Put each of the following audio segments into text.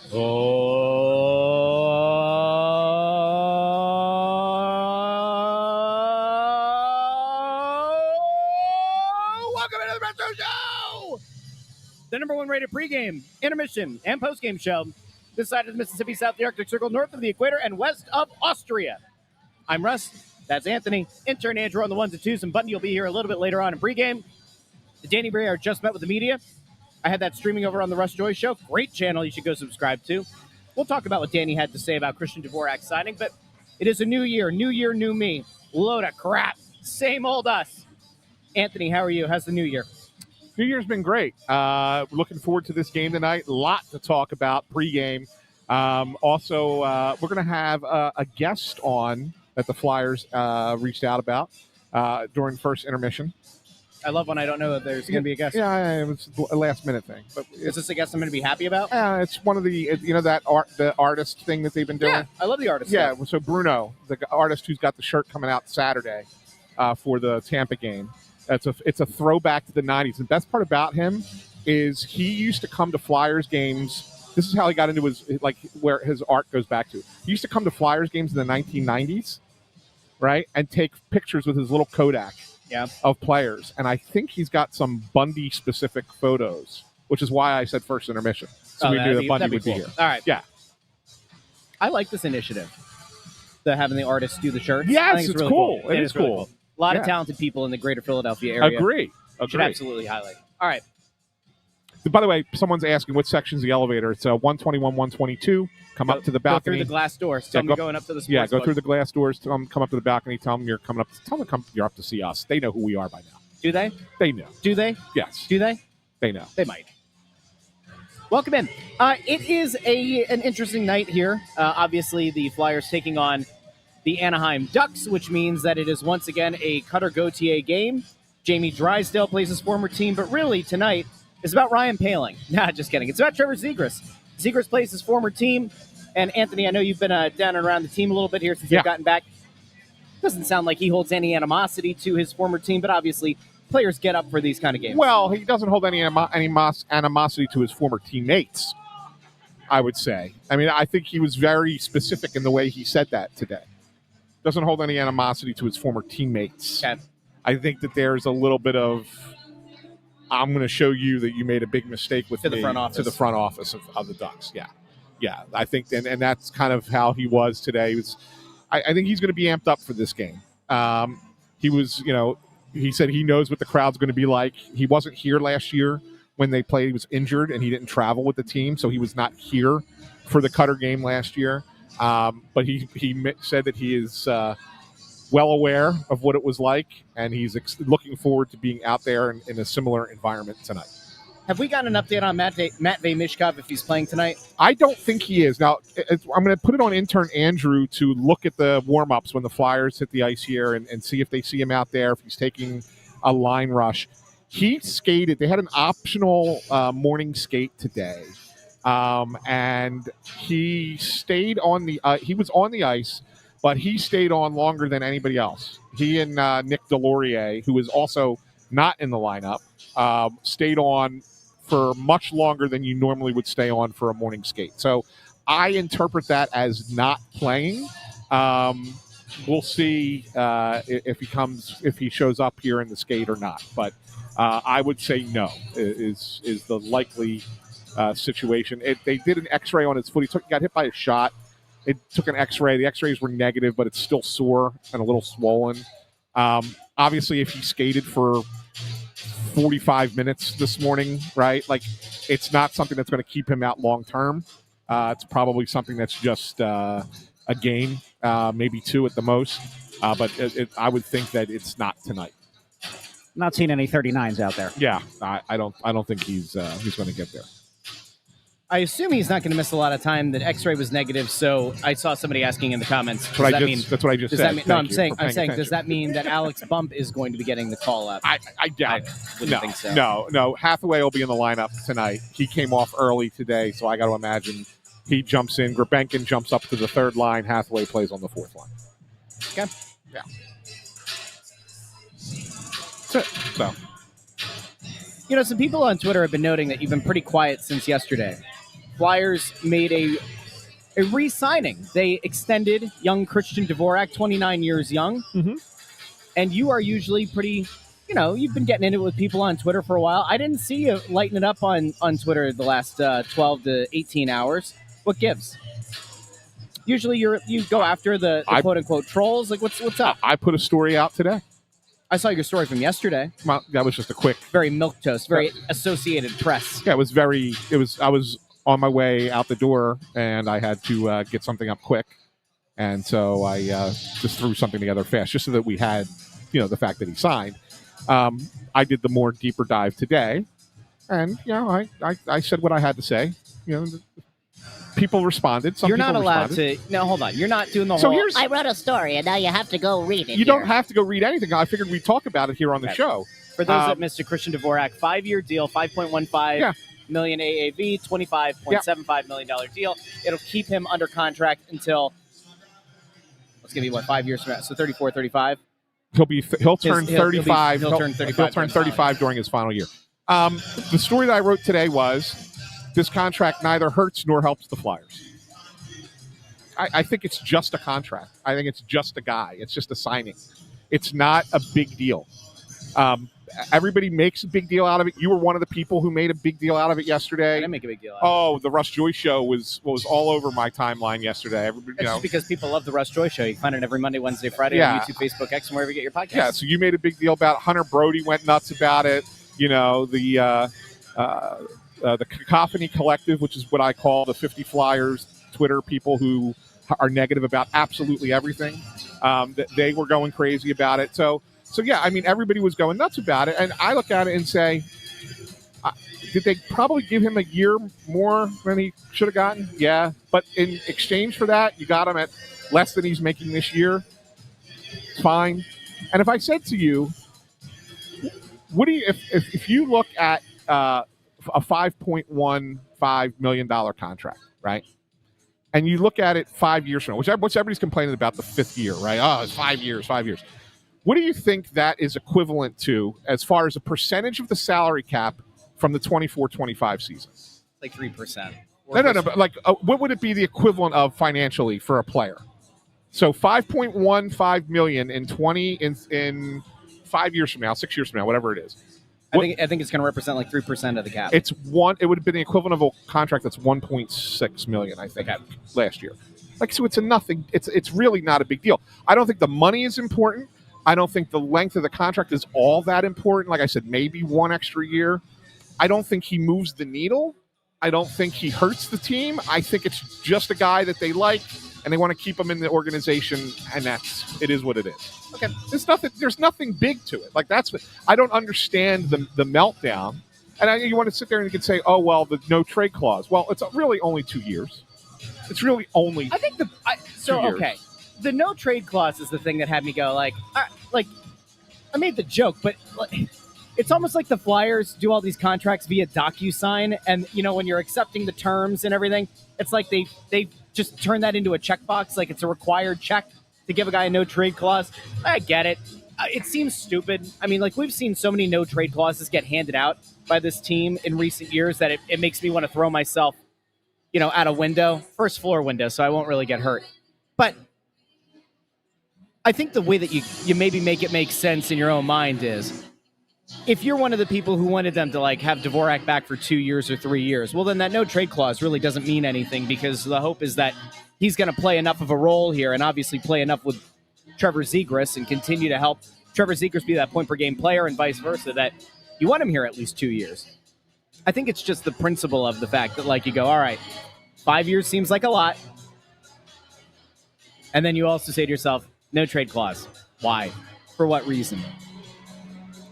Welcome into the Retro Show! The number one rated pregame, intermission, and postgame show this side of the Mississippi, south of the Arctic Circle, north of the equator, and west of Austria. I'm Russ. That's Anthony. Intern Andrew on the ones and twos, and Bundy will be here a little bit later on in pregame. Danny Breyer just met with the media. I had that streaming over on the Russ Joy Show. Great channel you should go subscribe to. We'll talk about what Danny had to say about Christian Dvorak signing, but it is a new year, new me. Load of crap. Same old us. Anthony, how are you? How's the new year? New Year's been great. Looking forward to this game tonight. A lot to talk about pregame. Also, we're going to have a guest on that the Flyers reached out about during first intermission. I love when I don't know that there's going to be a guest. Yeah, it was a last-minute thing. But is this a guest I'm going to be happy about? It's one of the, the artist thing that they've been doing. Yeah, I love the artist. Yeah, so Bruno, the artist who's got the shirt coming out Saturday for the Tampa game. It's a throwback to the 90s. The best part about him is he used to come to Flyers games. This is how he got into where his art goes back to. He used to come to Flyers games in the 1990s, right, and take pictures with his little Kodak of players. And I think he's got some Bundy-specific photos, which is why I said first intermission. So we knew that Bundy would be here. All right. Yeah. I like this initiative, having the artists do the shirts. Yes, I think it's really cool. It is really cool. A lot of talented people in the greater Philadelphia area. Agree. Should absolutely highlight. All right. By the way, someone's asking what section's the elevator. It's 121, 122. Come up to the balcony. Go through the glass doors. Tell them you're going up to the sports go through the glass doors. Come up to the balcony. Tell them you're coming up. Tell them you're up to see us. They know who we are by now. Do they? They know. Do they? Yes. Do they? They know. They might. Welcome in. It is an interesting night here. Obviously, the Flyers taking on the Anaheim Ducks, which means that it is once again a Cutter-Gauthier game. Jamie Drysdale plays his former team, but really tonight is about Ryan Poehling. Nah, just kidding. It's about Trevor Zegras. Zegras plays his former team, and Anthony, I know you've been down and around the team a little bit here since you've gotten back. Doesn't sound like he holds any animosity to his former team, but obviously players get up for these kind of games. Well, he doesn't hold any animosity to his former teammates, I would say. I mean, I think he was very specific in the way he said that today. Doesn't hold any animosity to his former teammates. Okay. I think that there's a little bit of, I'm going to show you that you made a big mistake with to the front office of the Ducks. Yeah. I think, and that's kind of how he was today. I think he's going to be amped up for this game. He was, he said he knows what the crowd's going to be like. He wasn't here last year when they played. He was injured and he didn't travel with the team, so he was not here for the Cutter game last year. But he said that he is well aware of what it was like, and he's looking forward to being out there in a similar environment tonight. Have we gotten an update on Matvei Michkov if he's playing tonight? I don't think he is. Now, I'm going to put it on intern Andrew to look at the warm-ups when the Flyers hit the ice here and see if they see him out there, if he's taking a line rush. He skated. They had an optional morning skate today. And he stayed on he was on the ice, but he stayed on longer than anybody else. He and Nick Delorier, who is also not in the lineup, stayed on for much longer than you normally would stay on for a morning skate. So I interpret that as not playing. We'll see if he shows up here in the skate or not. But I would say no is the likely situation. They did an X-ray on his foot. He got hit by a shot. It took an X-ray. The X-rays were negative, but it's still sore and a little swollen. Obviously, if he skated for 45 minutes this morning, right? Like, it's not something that's going to keep him out long term. It's probably something that's just a game, maybe two at the most. But I would think that it's not tonight. Not seeing any 39s out there. Yeah, I don't think he's going to get there. I assume he's not going to miss a lot of time. The X-ray was negative, so I saw somebody asking in the comments. That's what I just said. I'm saying, does that mean that Alex Bump is going to be getting the call up? I doubt it. Wouldn't think so. No. Hathaway will be in the lineup tonight. He came off early today, so I got to imagine he jumps in. Grabenkin jumps up to the third line. Hathaway plays on the fourth line. Okay. Yeah. That's it. So. Some people on Twitter have been noting that you've been pretty quiet since yesterday. Flyers made a re-signing. They extended young Christian Dvorak, 29 years young. Mm-hmm. And you are usually pretty, you've been getting into it with people on Twitter for a while. I didn't see you lighting it up on Twitter the last 12 to 18 hours. What gives? Usually you go after the quote-unquote trolls. Like, what's up? I put a story out today. I saw your story from yesterday. Well, that was just a quick. Very milquetoast, very Associated Press. Yeah, I was on my way out the door, and I had to get something up quick. And so I just threw something together fast, just so that we had, the fact that he signed. I did the more deeper dive today, and I said what I had to say. People responded. Some You're not people allowed responded. to. No, hold on. You're not doing the So whole. I wrote a story, and now you have to go read it. You don't have to go read anything. I figured we'd talk about it here on the show. For those that missed it, Christian Dvorak, 5-year deal, $5.15 million AAV, $25.75 million deal. It'll keep him under contract until. It's going to be, 5 years from now? So 34, 35? He'll turn 35. He'll turn 35. He'll turn 35 during his final year. The story that I wrote today was this contract neither hurts nor helps the Flyers. I think it's just a contract. I think it's just a guy. It's just a signing. It's not a big deal. Everybody makes a big deal out of it. You were one of the people who made a big deal out of it yesterday. I didn't make a big deal out of it. The Russ Joy show was all over my timeline yesterday. It's just because people love the Russ Joy show. You can find it every Monday, Wednesday, Friday on YouTube, Facebook, X, and wherever you get your podcasts. Yeah, so you made a big deal about it. Hunter Brody went nuts about it. The Cacophony Collective, which is what I call the 50 Flyers Twitter people who are negative about absolutely everything. They were going crazy about it. So yeah, I mean, everybody was going nuts about it. And I look at it and say, did they probably give him a year more than he should have gotten? Yeah. But in exchange for that, you got him at less than he's making this year. It's fine. And if I said to you, what do you, if you look at a $5.15 million contract, right? And you look at it 5 years from now, which everybody's complaining about the fifth year, right? Oh, it's 5 years. What do you think that is equivalent to as far as a percentage of the salary cap from the 24-25 season? Like 3%. No. But like, what would it be the equivalent of financially for a player? So $5.15 million in 5 years from now, 6 years from now, whatever it is. I think it's going to represent like 3% of the cap. It would have been the equivalent of a contract that's $1.6 million, I think, last year. Like, so it's a nothing. It's really not a big deal. I don't think the money is important. I don't think the length of the contract is all that important. Like I said, maybe one extra year. I don't think he moves the needle. I don't think he hurts the team. I think it's just a guy that they like, and they want to keep him in the organization, and it is what it is. Okay, there's nothing big to it. Like, that's what I don't understand the meltdown. And you want to sit there and you can say, oh well, the no trade clause. Well, it's really only 2 years. It's really only. I think the no trade clause is the thing that had me go like I made the joke, but it's almost like the Flyers do all these contracts via DocuSign, and when you're accepting the terms and everything, it's like they just turn that into a checkbox, like it's a required check to give a guy a no trade clause. I get it. It seems stupid. I mean, like, we've seen so many no trade clauses get handed out by this team in recent years that it makes me want to throw myself, out a window, first floor window, so I won't really get hurt. But I think the way that you maybe make it make sense in your own mind is, if you're one of the people who wanted them to have Dvorak back for 2 years or 3 years, well, then that no trade clause really doesn't mean anything, because the hope is that he's going to play enough of a role here and obviously play enough with Trevor Zegras and continue to help Trevor Zegras be that point per game player and vice versa, that you want him here at least 2 years. I think it's just the principle of the fact that you go, all right, 5 years seems like a lot. And then you also say to yourself, no trade clause. Why? For what reason?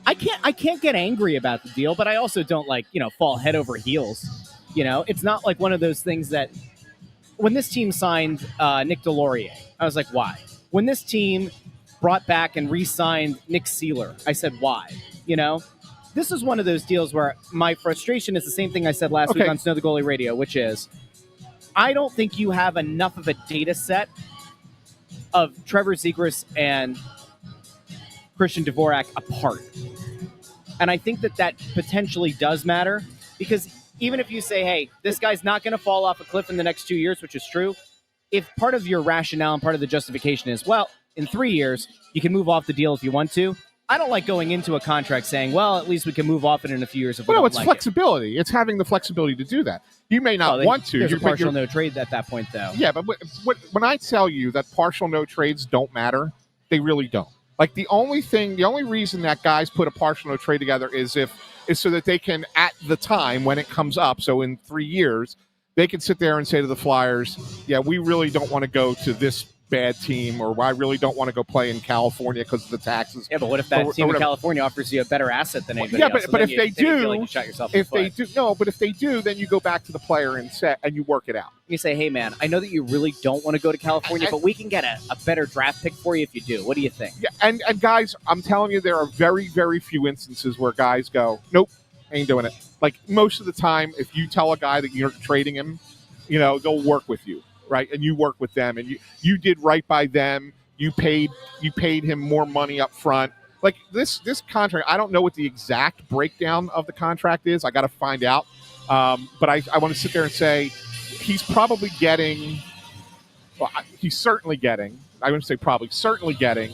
I can't get angry about the deal, but I also don't fall head over heels. It's not like one of those things that when this team signed Nick Delorier, I was like, why? When this team brought back and re-signed Nick Seeler, I said, why? This is one of those deals where my frustration is the same thing I said last week on Snow the Goalie Radio, which is I don't think you have enough of a data set of Trevor Zegras and Christian Dvorak apart. And I think that potentially does matter, because even if you say, hey, this guy's not going to fall off a cliff in the next 2 years, which is true, if part of your rationale and part of the justification is, well, in 3 years, you can move off the deal if you want to, I don't like going into a contract saying, well, at least we can move off it in a few years if we Well, don't it's like flexibility. It's having the flexibility to do that. You may not want to. There's a partial no trade at that point, though. Yeah, but when I tell you that partial no trades don't matter, they really don't. Like the only reason that guys put a partial no trade together is so that they can, at the time when it comes up, so in 3 years, they can sit there and say to the Flyers, yeah, we really don't want to go to this bad team, or I really don't want to go play in California because of the taxes. Yeah, but what if that team in California offers you a better asset than anybody else? But if they do, like you shot yourself in the foot. But if they do, then you go back to the player and you work it out. You say, hey, man, I know that you really don't want to go to California, but we can get a better draft pick for you if you do. What do you think? Yeah, and guys, I'm telling you, there are very, very few instances where guys go, nope, ain't doing it. Like most of the time, if you tell a guy that you're trading him, they'll work with you. Right, and you work with them, and you did right by them. You paid him more money up front. Like this contract, I don't know what the exact breakdown of the contract is. I got to find out. But I want to sit there and say he's probably getting. Well, he's certainly getting. I wouldn't say probably, certainly getting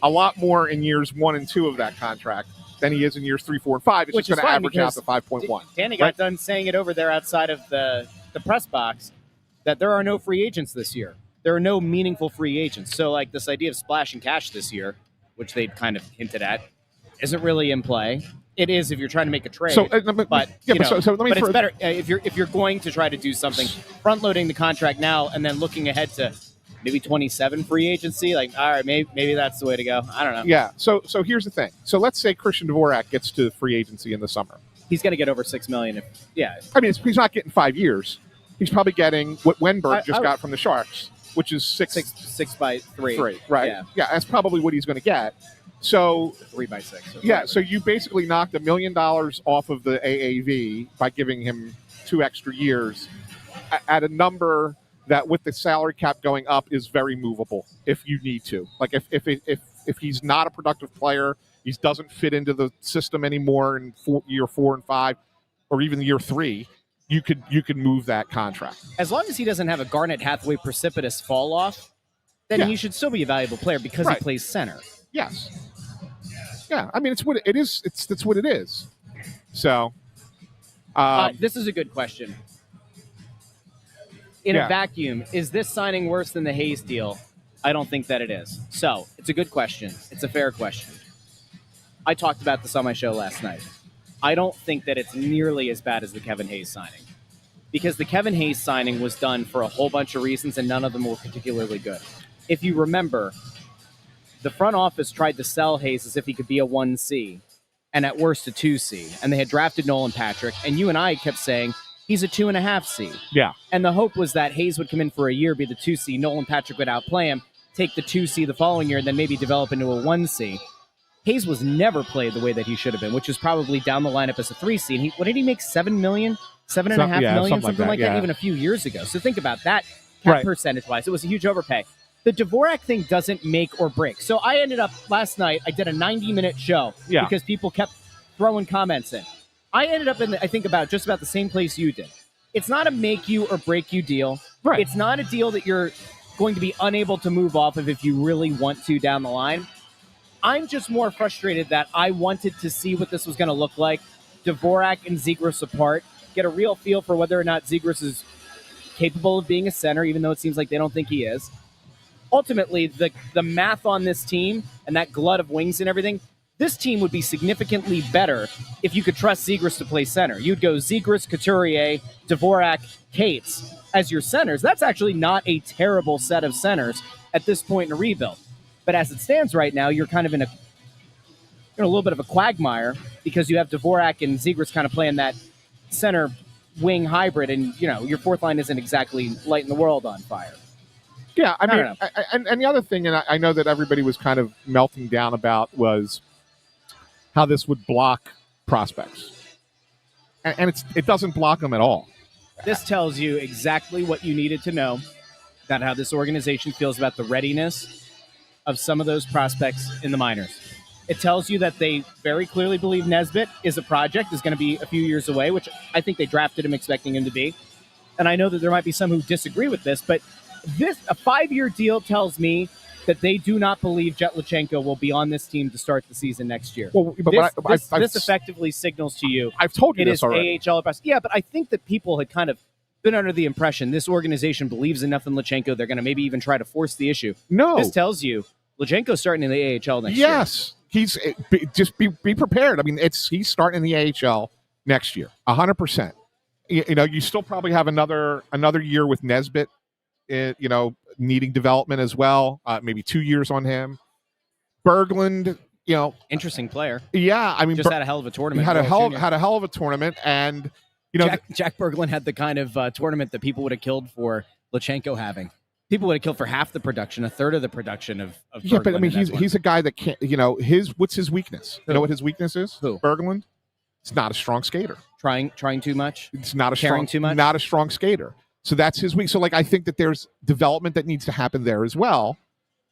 a lot more in years 1 and 2 of that contract than he is in years 3, 4, and 5. It's Which just going to average out to 5.1. Danny got done saying it over there outside of the press box, that there are no free agents this year. There are no meaningful free agents. So, like, this idea of splashing cash this year, which they kind of hinted at, isn't really in play. It is if you're trying to make a trade. So, but let me. But it's better if you're going to try to do something, front loading the contract now and then looking ahead to maybe 27 free agency. Like, all right, maybe that's the way to go. I don't know. Yeah. So here's the thing. So let's say Christian Dvorak gets to free agency in the summer. He's going to get over $6 million. I mean, he's not getting 5 years. He's probably getting what Wenberg got from the Sharks, which is six by three. Right? Yeah, that's probably what he's going to get. So 3 by 6. So you basically knocked $1 million off of the AAV by giving him 2 extra years at a number that, with the salary cap going up, is very movable if you need to. Like if he's not a productive player, he doesn't fit into the system anymore in year 4 and 5, or even year 3. You could move that contract. As long as he doesn't have a Garnet Hathaway precipitous fall off, then he should still be a valuable player because he plays center. Yes. Yeah, I mean it's what it is. That's what it is. So, this is a good question. In a vacuum, is this signing worse than the Hayes deal? I don't think that it is. So it's a good question. It's a fair question. I talked about this on my show last night. I don't think that it's nearly as bad as the Kevin Hayes signing, because the Kevin Hayes signing was done for a whole bunch of reasons, and none of them were particularly good. If you remember, the front office tried to sell Hayes as if he could be a 1C, and at worst a 2C, and they had drafted Nolan Patrick, and you and I kept saying he's a 2.5C. Yeah. And the hope was that Hayes would come in for a year, be the 2C, Nolan Patrick would outplay him, take the 2C the following year, and then maybe develop into a 1C. Hayes was never played the way that he should have been, which is probably down the lineup as a 3C. And what did he make? $7 million, $7.5 million, something like that, even a few years ago. So think about that cap percentage-wise. It was a huge overpay. The Dvorak thing doesn't make or break. So I ended up last night, I did a 90-minute show because people kept throwing comments in. I ended up in, I think, just about the same place you did. It's not a make you or break you deal. Right. It's not a deal that you're going to be unable to move off of if you really want to down the line. I'm just more frustrated that I wanted to see what this was going to look like. Dvorak and Zegras apart, get a real feel for whether or not Zegras is capable of being a center, even though it seems like they don't think he is. Ultimately, the math on this team and that glut of wings and everything, this team would be significantly better if you could trust Zegras to play center. You'd go Zegras, Couturier, Dvorak, Cates as your centers. That's actually not a terrible set of centers at this point in a rebuild. But as it stands right now, you're kind of in a little bit of a quagmire because you have Dvorak and Zegras kind of playing that center wing hybrid, and your fourth line isn't exactly lighting the world on fire. Yeah, I mean, and the other thing, and I know that everybody was kind of melting down about, was how this would block prospects, and it doesn't block them at all. This tells you exactly what you needed to know about how this organization feels about the readiness of some of those prospects in the minors. It tells you that they very clearly believe Nesbitt is a project, is going to be a few years away, which I think they drafted him expecting him to be. And I know that there might be some who disagree with this, but a 5-year deal tells me that they do not believe Jet Lachenko will be on this team to start the season next year. Well, but this effectively signals to you. I've told you it this is already. AHL or bust. Yeah, but I think that people had kind of been under the impression this organization believes enough in Lachenko, they're going to maybe even try to force the issue. No. This tells you Lachenko's starting in the AHL next year. Yes. Just be prepared. I mean, he's starting in the AHL next year, 100%. You still probably have another year with Nesbitt, needing development as well. Maybe 2 years on him. Berglund, interesting player. Yeah, I mean, just had a hell of a tournament. Had a hell of a tournament, and Jack Berglund had the kind of tournament that people would have killed for Lachenko having. People would have killed for half the production, a third of the production of yeah, Berglund. But I mean, he's a guy that can't. What's his weakness? You know what his weakness is? Who? Berglund. It's not a strong skater. Trying too much. It's not a caring strong, too much. Not a strong skater. So that's his weak. So I think that there's development that needs to happen there as well.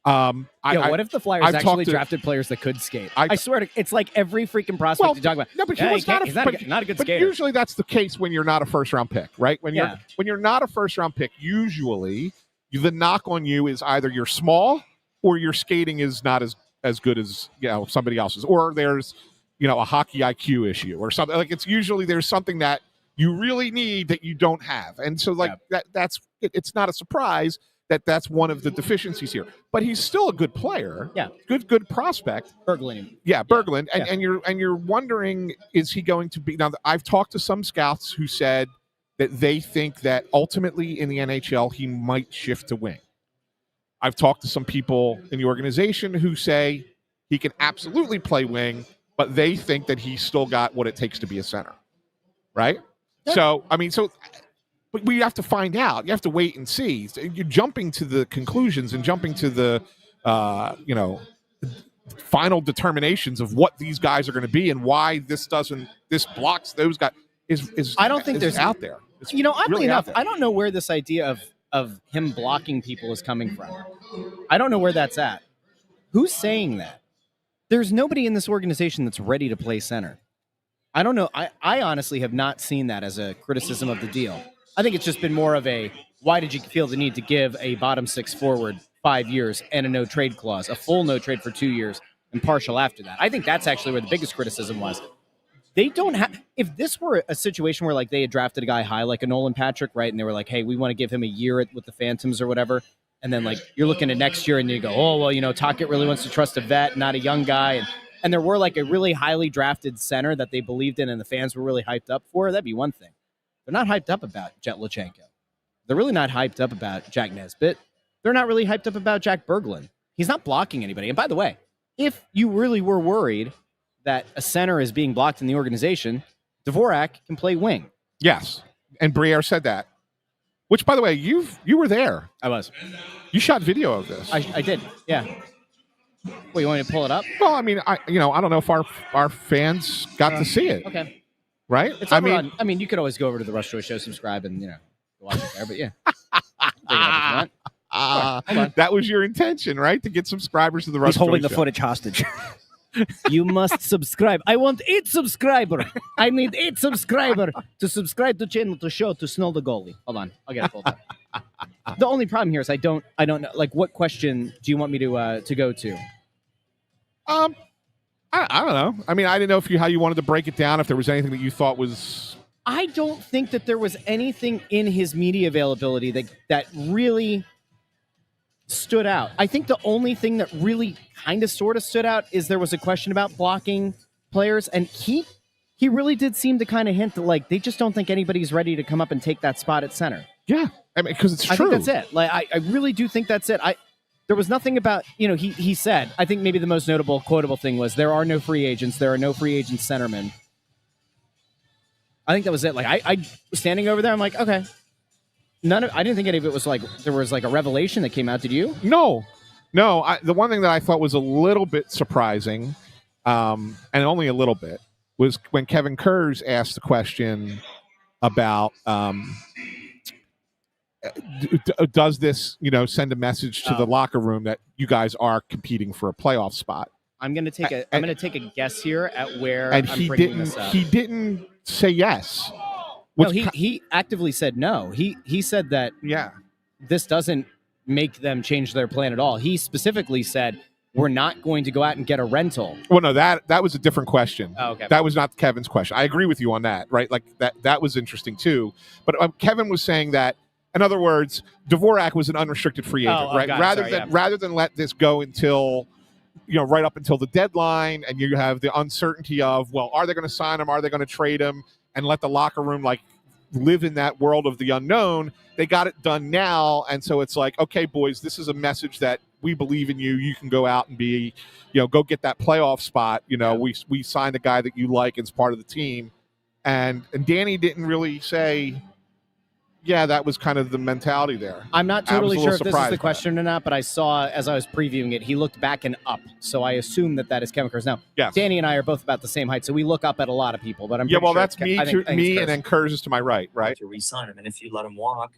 What if the Flyers actually drafted players that could skate? I swear to, it's like every freaking prospect you talk about. No, but he's not a good skater. Usually that's the case when you're not a first round pick, right? When you're not a first round pick, usually the knock on you is either you're small or your skating is not as good as somebody else's, or there's a hockey IQ issue or something. Like it's usually there's something that you really need that you don't have, and so that's it's not a surprise that that's one of the deficiencies here. But he's still a good player. Yeah, good prospect. Berglund. Yeah, Berglund, and you're wondering, is he going to be? Now I've talked to some scouts who said that they think that ultimately in the NHL he might shift to wing. I've talked to some people in the organization who say he can absolutely play wing, but they think that he's still got what it takes to be a center, right? Yeah. So, but we have to find out. You have to wait and see. You're jumping to the conclusions and jumping to the, final determinations of what these guys are going to be and why this blocks those guys is. I don't think there's out there. It's oddly really enough, there. I don't know where this idea of him blocking people is coming from. I don't know where that's at. Who's saying that? There's nobody in this organization that's ready to play center. I don't know. I honestly have not seen that as a criticism of the deal. I think it's just been more of a, why did you feel the need to give a bottom six forward 5 years and a no trade clause, a full no trade for 2 years and partial after that? I think that's actually where the biggest criticism was. They don't have, if this were a situation where they had drafted a guy high like a Nolan Patrick, right? And they were like, hey, we want to give him a year with the Phantoms or whatever. And then you're looking at next year and you go, oh, well, Tocchet really wants to trust a vet, not a young guy. And there were a really highly drafted center that they believed in and the fans were really hyped up for. That'd be one thing. They're not hyped up about Jet Lachenko. They're really not hyped up about Jack Nesbitt. They're not really hyped up about Jack Berglund. He's not blocking anybody. And by the way, if you really were worried that a center is being blocked in the organization, Dvorak can play wing. Yes. And Briere said that. Which, by the way, you were there. I was. You shot video of this. I did. Yeah. Well, you want me to pull it up? Well, I mean, I don't know if our fans got to see it. Okay. Right? It's you could always go over to the Rush Joy Show, subscribe, and watch it there. But yeah, bring it up if you want. That was your intention, right? To get subscribers to the Rush Joy Show. He's holding the footage hostage. You must subscribe. I want 8 subscribers. I need 8 subscribers to subscribe to channel to show to Snow the Goalie. Hold on, I'll get it pulled up. The only problem here is I don't know. What question do you want me to go to? I don't know. I mean, I didn't know how you wanted to break it down. If there was anything that you thought was, I don't think that there was anything in his media availability that really stood out. I think the only thing that really kind of sort of stood out is there was a question about blocking players, and he really did seem to kind of hint that they just don't think anybody's ready to come up and take that spot at center. Yeah, I mean, because it's true. I think that's it. I really do think that's it. There was nothing about, he said, I think maybe the most notable quotable thing was there are no free agents. There are no free agent centermen. I think that was it. I was standing over there. I'm like, okay. I didn't think any of it was there was a revelation that came out. Did you? No. The one thing that I thought was a little bit surprising, and only a little bit, was when Kevin Kurz asked the question about, does this, send a message to the locker room that you guys are competing for a playoff spot? I'm gonna take a guess here at where And I'm he bringing this up. didn't say yes. No, he actively said no. He said that this doesn't make them change their plan at all. He specifically said we're not going to go out and get a rental. Well, no, that was a different question. Oh, okay. That was not Kevin's question. I agree with you on that, right? Like that was interesting too. But Kevin was saying that, in other words, Dvorak was an unrestricted free agent, right? Rather than let this go until, right up until the deadline, and you have the uncertainty of, well, are they going to sign him? Are they going to trade him? And let the locker room live in that world of the unknown. They got it done now, and so it's like, okay, boys, this is a message that we believe in you. You can go out and be, go get that playoff spot. We signed a guy that you like as part of the team, and Danny didn't really say, yeah, that was kind of the mentality there. I'm not totally sure if this is the question or not, but I saw as I was previewing it, he looked back and up. So I assume that is Kevin Kurz. Now, yes. Danny and I are both about the same height, so we look up at a lot of people. But I'm well, sure that's me and then Kurz is to my right? To re-sign him, and if you let him walk,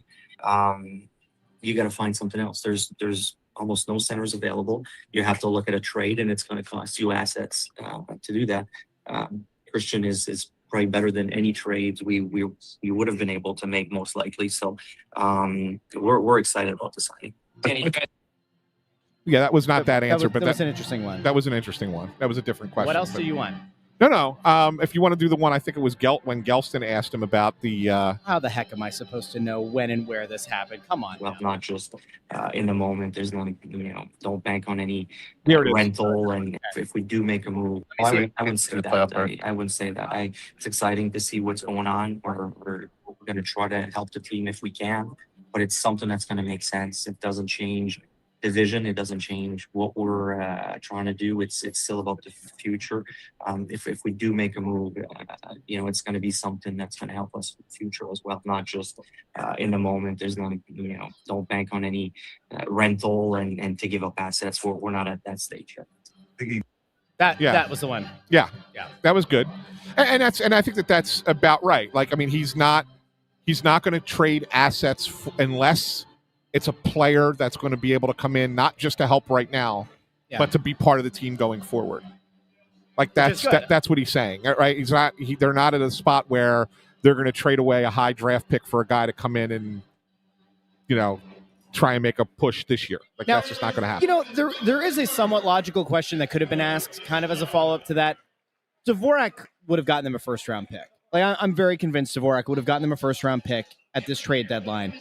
you got to find something else. There's almost no centers available. You have to look at a trade, and it's going to cost you assets to do that. Christian is probably better than any trades we would have been able to make, most likely. So we're excited about the signing. Yeah, that was not that answer, but that was an interesting one. That was an interesting one. That was a different question. What else do you want? No. If you want to do the one, I think it was when Gelston asked him about the. How the heck am I supposed to know when and where this happened? Come on. Well, not just in the moment. There's not, don't bank on any rental. And if we do make a move, I wouldn't say that. I wouldn't say that. It's exciting to see what's going on. We're going to try to help the team if we can, but it's something that's going to make sense. It doesn't change division. It doesn't change what we're trying to do. It's still about the future. If we do make a move, it's going to be something that's going to help us in the future as well, not just in the moment. There's not, don't bank on any rental and to give up assets. We're not at that stage yet. That was the one. Yeah, that was good, and I think that's about right. He's not going to trade assets unless it's a player that's going to be able to come in, not just to help right now, but to be part of the team going forward. That's what he's saying, right? They're not at a spot where they're going to trade away a high draft pick for a guy to come in and, try and make a push this year. That's just not going to happen. There is a somewhat logical question that could have been asked kind of as a follow-up to that. Dvorak would have gotten them a first-round pick. I'm very convinced Dvorak would have gotten them a first-round pick at this trade deadline.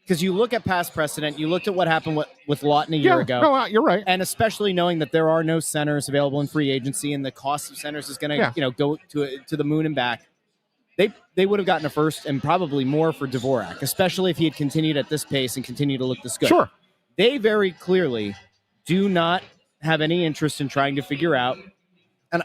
Because you look at past precedent, you looked at what happened with Lawton a year ago. No, you're right. And especially knowing that there are no centers available in free agency and the cost of centers is going to go to the moon and back. They would have gotten a first and probably more for Dvorak, especially if he had continued at this pace and continued to look this good. Sure. They very clearly do not have any interest in trying to figure out. And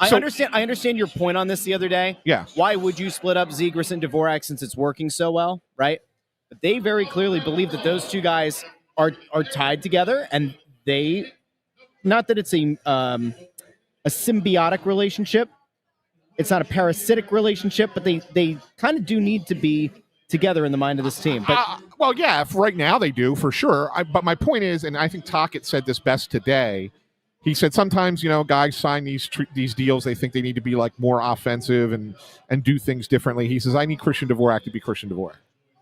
I understand your point on this the other day. Yeah. Why would you split up Zegras and Dvorak since it's working so well, right? But they very clearly believe that those two guys are tied together, and not that it's a symbiotic relationship. It's not a parasitic relationship, but they kind of do need to be together in the mind of this team. But if right now they do, for sure. But my point is, and I think Tocchet said this best today, he said sometimes, guys sign these deals, they think they need to be more offensive and do things differently. He says, I need Christian Dvorak to be Christian Dvorak.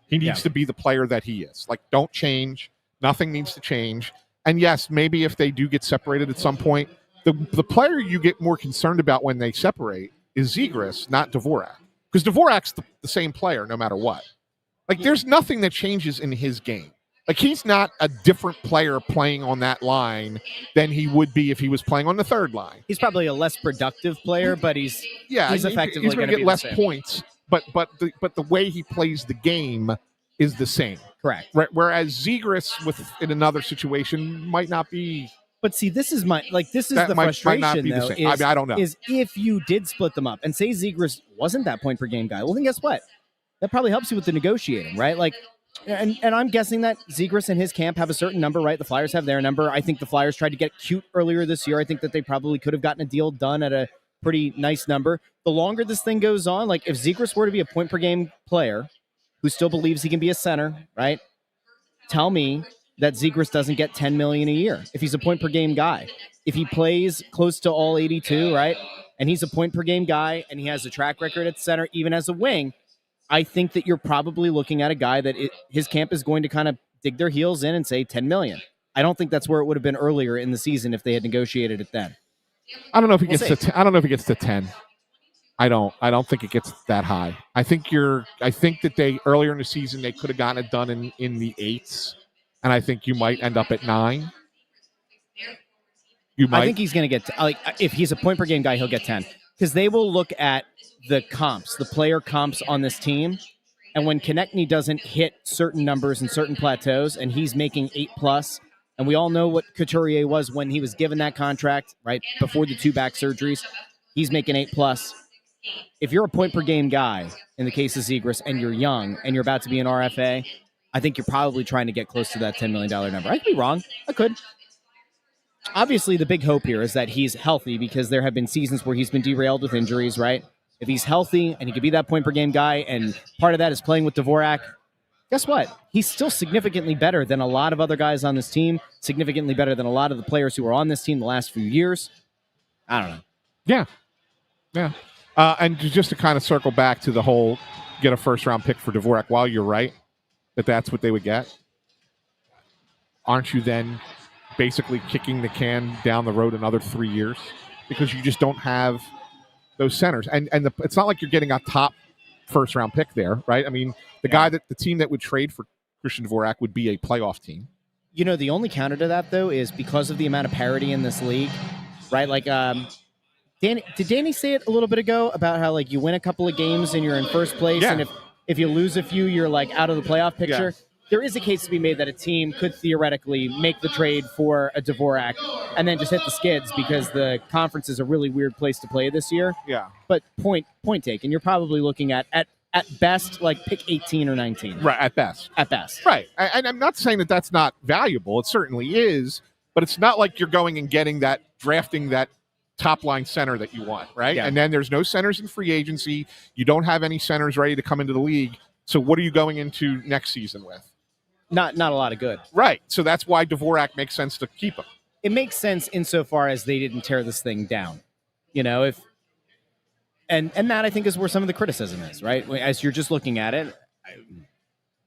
He needs to be the player that he is. Don't change. Nothing needs to change. And yes, maybe if they do get separated at some point, the player you get more concerned about when they separate is Zegras, not Dvorak. Because Dvorak's the same player no matter what. There's nothing that changes in his game. He's not a different player playing on that line than he would be if he was playing on the third line. He's probably a less productive player, but he's effectively going to get less points. But the way he plays the game is the same. Correct. Right. Whereas Zegras in another situation might not be. But see, this is the frustration, might not be though. The same. I don't know. Is if you did split them up and say Zegras wasn't that point per game guy, well, then guess what? That probably helps you with the negotiating, right? And I'm guessing that Zegras and his camp have a certain number, right? The Flyers have their number. I think the Flyers tried to get cute earlier this year. I think that they probably could have gotten a deal done at a pretty nice number. The longer this thing goes on, if Zegras were to be a point per game player who still believes he can be a center, right? Tell me that Zegras doesn't get $10 million a year if he's a point per game guy. if he plays close to all 82, right, and he's a point per game guy and he has a track record at center, even as a wing, I think that you're probably looking at a guy that his camp is going to kind of dig their heels in and say $10 million. I don't think that's where it would have been earlier in the season if they had negotiated it then. I don't know if he gets to. I don't know if he gets to 10. I don't think it gets that high. I think that they earlier in the season they could have gotten it done in the 8s, and I think you might end up at 9. I think he's going to get if he's a point per game guy, he'll get 10 because they will look at the comps, the player comps on this team, and when Konechny doesn't hit certain numbers and certain plateaus, and he's making 8+, and we all know what Couturier was when he was given that contract right before the 2 back surgeries, he's making 8+. If you're a point per game guy in the case of Zegras and you're young and you're about to be an RFA, I think you're probably trying to get close to that $10 million number. I could be wrong. I could. Obviously, the big hope here is that he's healthy because there have been seasons where he's been derailed with injuries, right? If he's healthy and he could be that point per game guy and part of that is playing with Dvorak, guess what? He's still significantly better than a lot of other guys on this team, significantly better than a lot of the players who were on this team the last few years. I don't know. Yeah. And just to kind of circle back to the whole get a first-round pick for Dvorak, while you're right that that's what they would get, aren't you then basically kicking the can down the road another 3 years because you just don't have those centers? And it's not like you're getting a top first-round pick there, right? I mean, the team that would trade for Christian Dvorak would be a playoff team. You know, the only counter to that, though, is because of the amount of parity in this league, right? Like, did Danny say it a little bit ago about how, like, you win a couple of games and you're in first place, and if you lose a few, you're, like, out of the playoff picture? Yeah. There is a case to be made that a team could theoretically make the trade for a Dvorak and then just hit the skids because the conference is a really weird place to play this year. Yeah. But point taken, you're probably looking at best, like, pick 18 or 19. Right, at best. At best. Right. And I'm not saying that that's not valuable. It certainly is. But it's not like you're going and drafting that top-line center that you want, right? Yeah. And then there's no centers in free agency. You don't have any centers ready to come into the league. So what are you going into next season with? Not a lot of good. Right. So that's why Dvorak makes sense to keep him. It makes sense insofar as they didn't tear this thing down. You know, and that I think is where some of the criticism is, right? As you're just looking at it,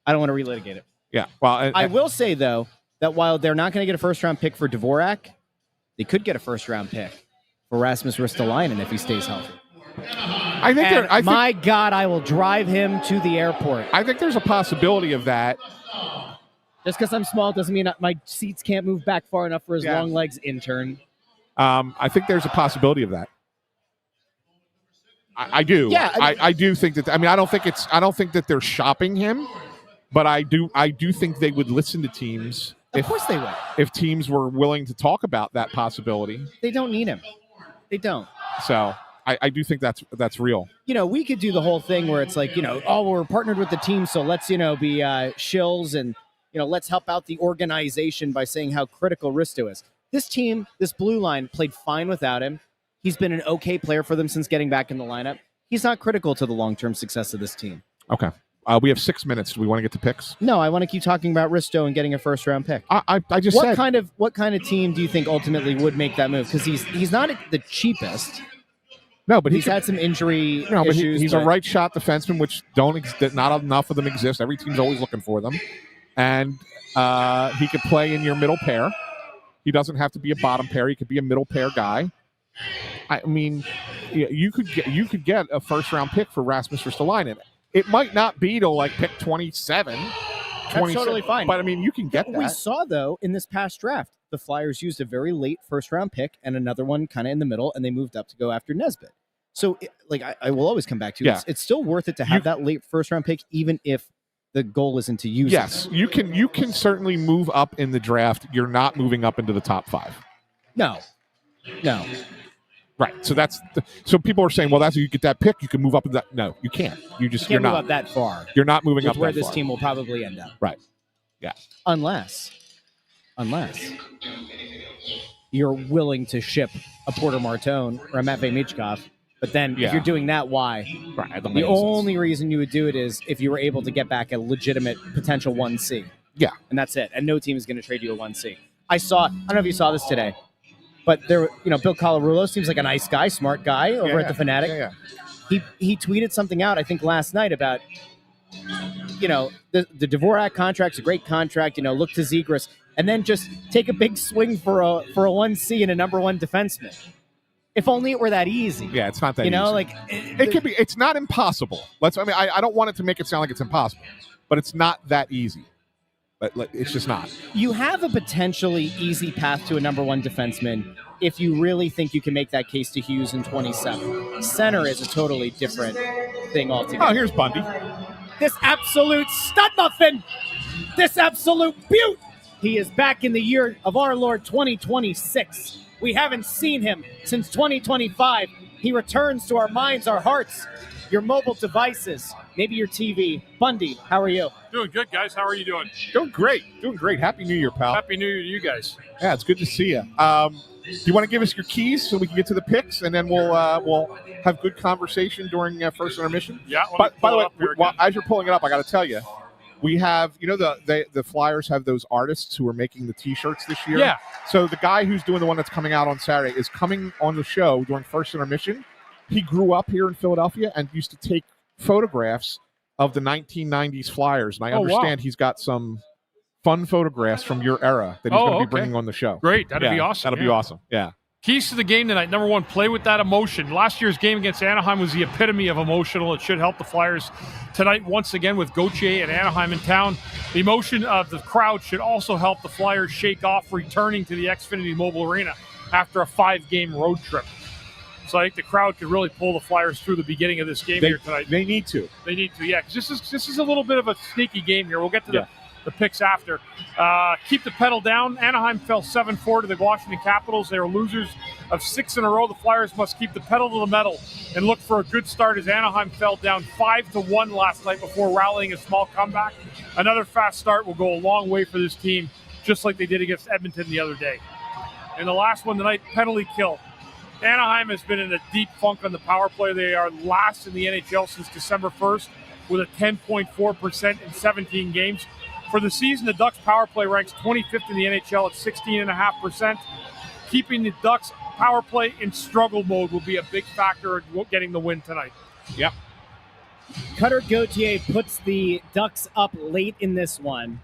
I don't want to relitigate it. Yeah. Well, I will say, though, that while they're not going to get a first-round pick for Dvorak, they could get a first-round pick for Rasmus Ristolainen if he stays healthy. My God, I will drive him to the airport. I think there's a possibility of that. Just because I'm small doesn't mean my seats can't move back far enough for his long legs, intern. I think there's a possibility of that. I do. Yeah, I do think that. I mean, I don't think that they're shopping him, but I do think they would listen to teams. Of course they would. If teams were willing to talk about that possibility. They don't need him. They don't. So I do think that's real. You know, we could do the whole thing where it's like, you know, we're partnered with the team, so let's, you know, be shills and, you know, let's help out the organization by saying how critical Risto is. This team, this blue line, played fine without him. He's been an okay player for them since getting back in the lineup. He's not critical to the long-term success of this team. Okay. We have 6 minutes. Do we want to get to picks? No, I want to keep talking about Risto and getting a first-round pick. I just said. What kind of team do you think ultimately would make that move? Because he's not the cheapest. No, but he's had some injury issues. He's a right shot defenseman, which not enough of them exist. Every team's always looking for them. And he could play in your middle pair. He doesn't have to be a bottom pair. He could be a middle pair guy. I mean, you could get a first-round pick for Rasmus Ristolainen. It might not be till like pick 27. That's totally fine. But I mean, you can get that. We saw, though, in this past draft, the Flyers used a very late first-round pick and another one kind of in the middle, and they moved up to go after Nesbitt. So, I will always come back to it. It's still worth it to have that late first-round pick, even if the goal isn't to use it. Yes, you can certainly move up in the draft. You're not moving up into the top 5. No. Right. So so people are saying, well, that's you get that pick, you can move up in that. No, you can't. You're can't move up that far. You're not moving up where that this far. Team will probably end up. Right. Yeah. Unless you're willing to ship a Porter Martone or a Matvei Michkov. But then if you're doing that, why? Right. The only reason you would do it is if you were able to get back a legitimate potential 1C. Yeah. And that's it. And no team is going to trade you a 1C. I don't know if you saw this today. But there, Bill Colarulo seems like a nice guy, smart guy over at the Fanatic. He tweeted something out, I think, last night about, the Dvorak contract's a great contract. Look to Zegras, and then just take a big swing for a 1C and a number one defenseman. If only it were that easy. Yeah, it's not that easy. It could be. It's not impossible. I don't want it to make it sound like it's impossible, but it's not that easy. But it's just not. You have a potentially easy path to a number one defenseman if you really think you can make that case to Hughes in 27. Center is a totally different thing altogether. Oh, here's Bundy. This absolute stud muffin. This absolute beaut. He is back in the year of our Lord 2026. We haven't seen him since 2025. He returns to our minds, our hearts, your mobile devices, maybe your TV. Bundy, how are you? Doing good, guys. How are you doing? Doing great. Happy New Year, pal. Happy New Year to you guys. Yeah, it's good to see you. Do you want to give us your keys so we can get to the picks, and then we'll have good conversation during first intermission? Yeah. By the way, as you're pulling it up, I got to tell you, we have, the Flyers have those artists who are making the T-shirts this year. Yeah. So the guy who's doing the one that's coming out on Saturday is coming on the show during first intermission. He grew up here in Philadelphia and used to take photographs of the 1990s Flyers, and I understand he's got some fun photographs from your era that he's going to be bringing on the show. Great. That'd be awesome. That'll be awesome. Yeah. Keys to the game tonight. Number one, play with that emotion. Last year's game against Anaheim was the epitome of emotional. It should help the Flyers tonight once again with Gauthier and Anaheim in town. The emotion of the crowd should also help the Flyers shake off returning to the Xfinity Mobile Arena after a 5-game road trip. So I think the crowd could really pull the Flyers through the beginning of this game here tonight. They need to. Yeah, because this is a little bit of a sneaky game here. We'll get to the picks after. Keep the pedal down. Anaheim fell 7-4 to the Washington Capitals. They were losers of 6 in a row. The Flyers must keep the pedal to the metal and look for a good start as Anaheim fell down 5-1 last night before rallying a small comeback. Another fast start will go a long way for this team, just like they did against Edmonton the other day. And the last one tonight, penalty kill. Anaheim has been in a deep funk on the power play. They are last in the NHL since December 1st with a 10.4% in 17 games. For the season, the Ducks power play ranks 25th in the NHL at 16.5%. Keeping the Ducks power play in struggle mode will be a big factor in getting the win tonight. Yep. Cutter Gauthier puts the Ducks up late in this one.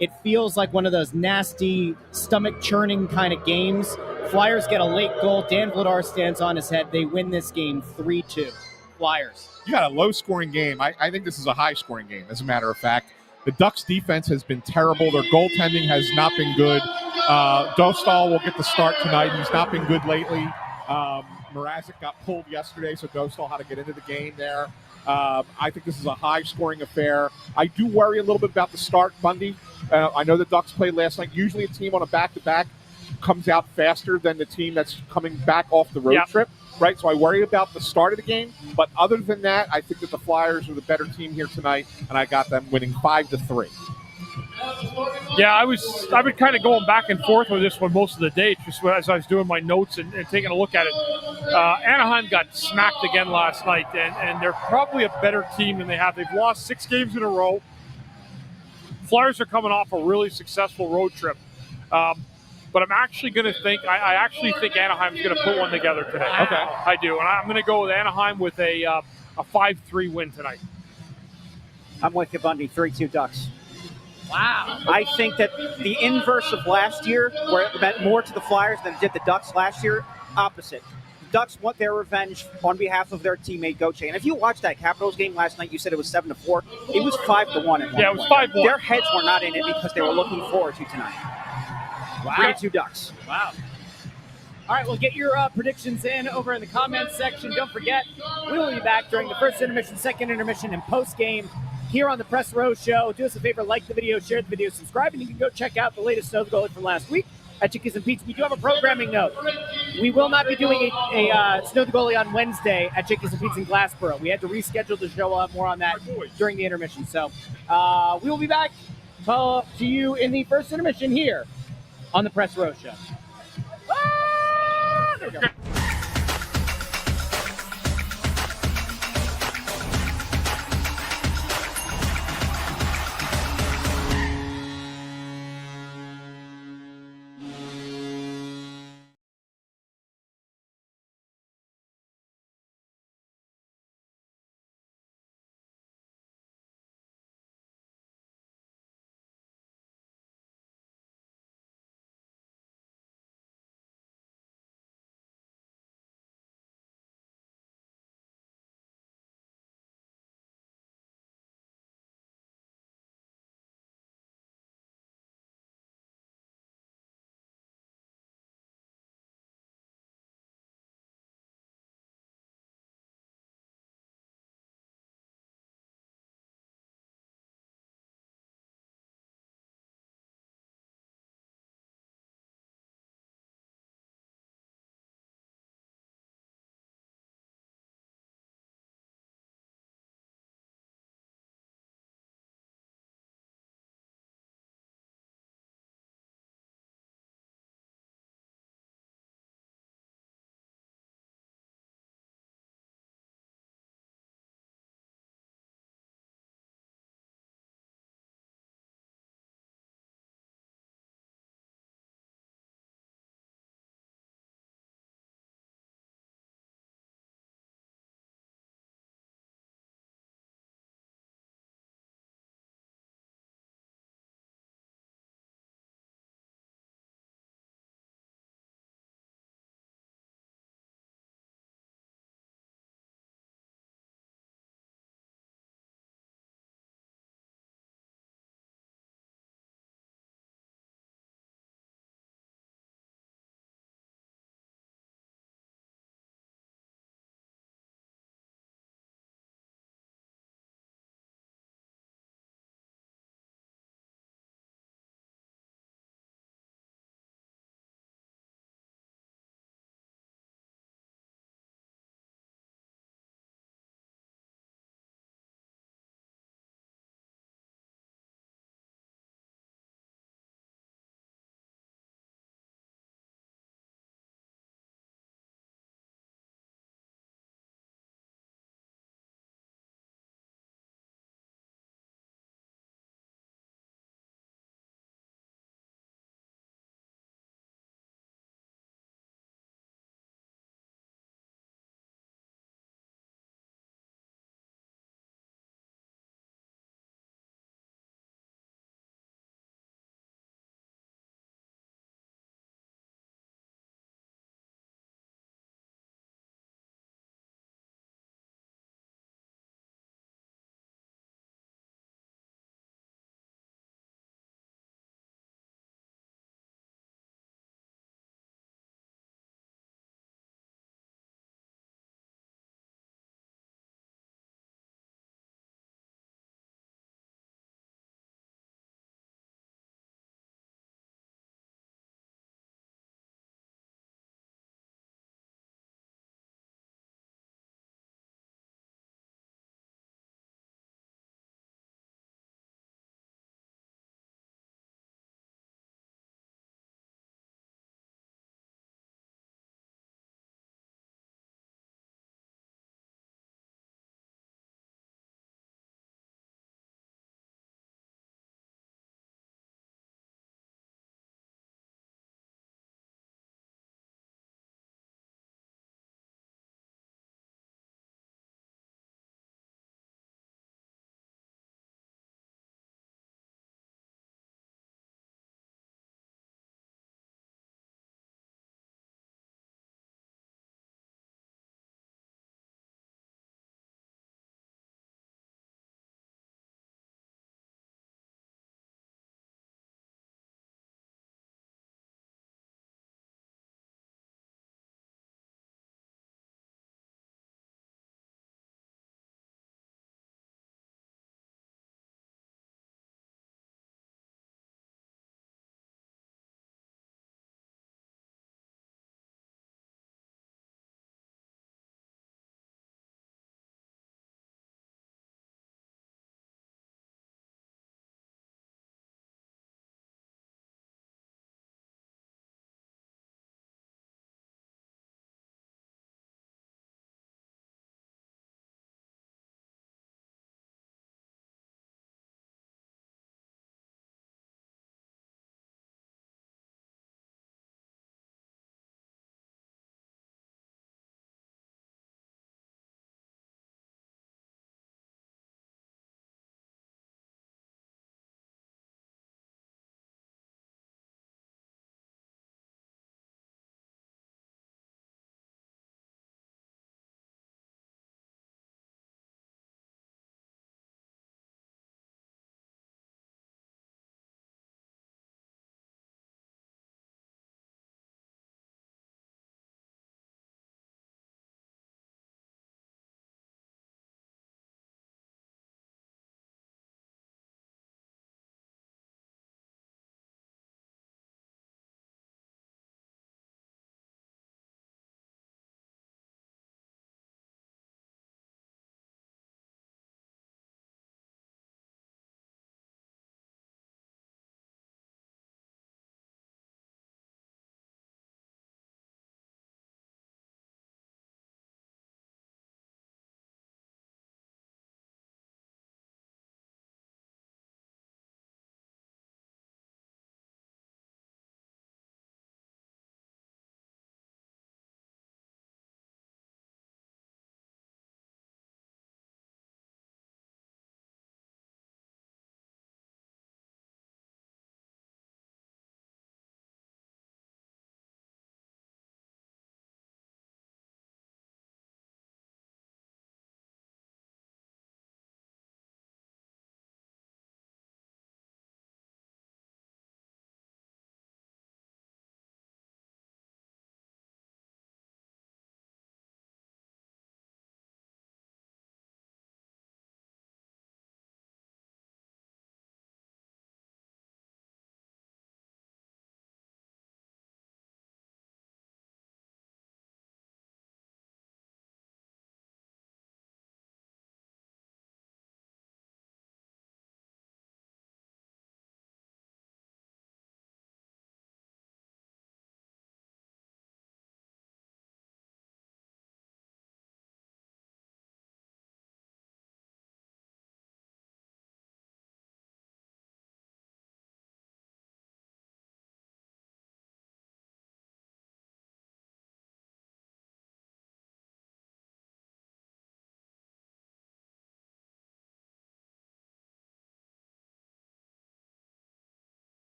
It feels like one of those nasty, stomach-churning kind of games. Flyers get a late goal. Dan Vladar stands on his head. They win this game 3-2. Flyers. You got a low-scoring game. I think this is a high-scoring game, as a matter of fact. The Ducks' defense has been terrible. Their goaltending has not been good. Dostal will get the start tonight. He's not been good lately. Mrazek got pulled yesterday, so Dostal had to get into the game there. I think this is a high-scoring affair. I do worry a little bit about the start, Bundy. I know the Ducks played last night. Usually a team on a back-to-back comes out faster than the team that's coming back off the road trip, right? So I worry about the start of the game. But other than that, I think that the Flyers are the better team here tonight, and I got them winning 5-3. Yeah, I've been kind of going back and forth with this one most of the day, just as I was doing my notes and taking a look at it. Anaheim got smacked again last night, and they're probably a better team than they have. They've lost 6 games in a row. Flyers are coming off a really successful road trip. But I'm actually going to think – I actually think Anaheim's going to put one together today. Okay. I do. And I'm going to go with Anaheim with a 5-3 win tonight. I'm with you, Bundy. 3-2 Ducks. Wow. I think that the inverse of last year, where it meant more to the Flyers than it did the Ducks last year, opposite. The Ducks want their revenge on behalf of their teammate Gauthier. And if you watched that Capitals game last night, you said it was 7-4. It was 5-1. Yeah, it was 5-1. Their heads were not in it because they were looking forward to tonight. Wow. 3-2 Ducks. Wow. All right, well, get your predictions in over in the comments section. Don't forget, we will be back during the first intermission, second intermission, and post-game here on the Press Row Show. Do us a favor, like the video, share the video, subscribe, and you can go check out the latest Snow the Goalie from last week at Chickies and Pete's. We do have a programming note. We will not be doing a Snow the Goalie on Wednesday at Chickies and Pete's in Glassboro. We had to reschedule the show. We'll have more on that during the intermission. So we will be back to you in the first intermission here on the Press Row Show. There we go.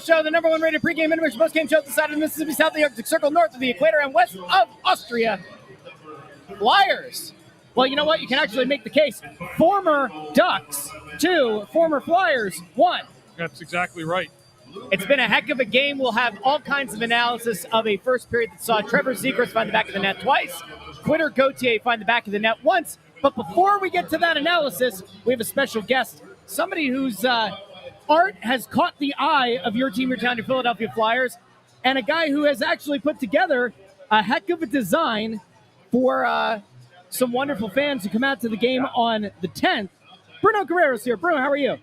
Show, the number one rated pregame intermission postgame show at the side of the Mississippi South, the Arctic Circle, north of the equator, and west of Austria. Flyers. Well, you know what? You can actually make the case. Former Ducks, 2. Former Flyers, 1. That's exactly right. It's been a heck of a game. We'll have all kinds of analysis of a first period that saw Trevor Zegras find the back of the net twice, Quitter Gauthier find the back of the net once. But before we get to that analysis, we have a special guest, somebody whose art has caught the eye of your team, your town, your Philadelphia Flyers, and a guy who has actually put together a heck of a design for some wonderful fans who come out to the game on the 10th. Bruno Guerrero's here. Bruno, how are you?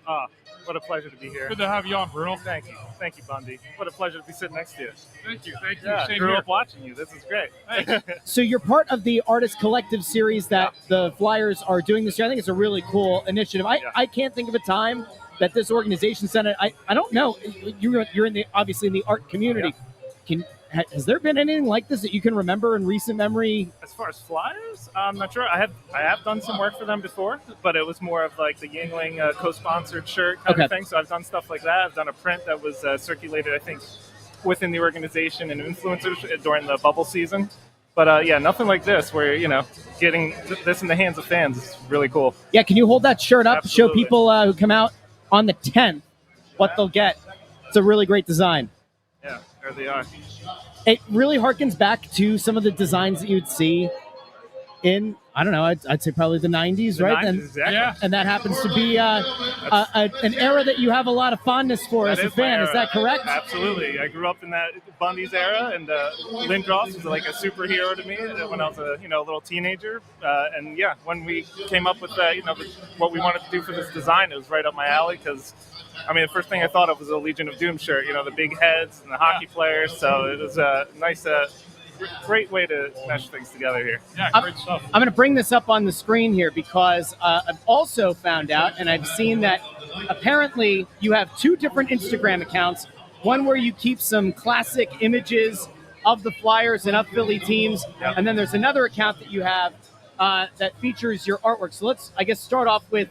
What a pleasure to be here. Good to have you on, Bruno. Thank you. Thank you, Bundy. What a pleasure to be sitting next to you. Thank you. Thank you. Yeah, Same grew here. up watching you. This is great. So you're part of the Artist Collective series that the Flyers are doing this year. I think it's a really cool initiative. I can't think of a time that this organization sent it. I don't know. You're in the obviously in the art community. Has there been anything like this that you can remember in recent memory? As far as Flyers, I'm not sure. I have done some work for them before, but it was more of like the Yingling co-sponsored shirt kind of thing. So I've done stuff like that. I've done a print that was circulated, I think, within the organization and influencers during the bubble season. But nothing like this where, getting this in the hands of fans is really cool. Yeah, can you hold that shirt up? Absolutely. Show people who come out on the 10th what they'll get. It's a really great design. Yeah, there they are. It really harkens back to some of the designs that you'd see in, I don't know, I'd say probably the 90s, right? 90s, exactly. Yeah. And that happens to be an era that you have a lot of fondness for as a fan. Is that correct? Absolutely. I grew up in that Bundy's era, and Lindros was like a superhero to me when I was a little teenager. And when we came up with what we wanted to do for this design, it was right up my alley because, the first thing I thought of was a Legion of Doom shirt. The big heads and the hockey players. So it was a nice. Great way to mesh things together here. Yeah, great stuff. I'm going to bring this up on the screen here because I've also found out, and I've seen that apparently you have 2 different Instagram accounts. One where you keep some classic images of the Flyers and of Philly teams, and then there's another account that you have that features your artwork. So let's, I guess, start off with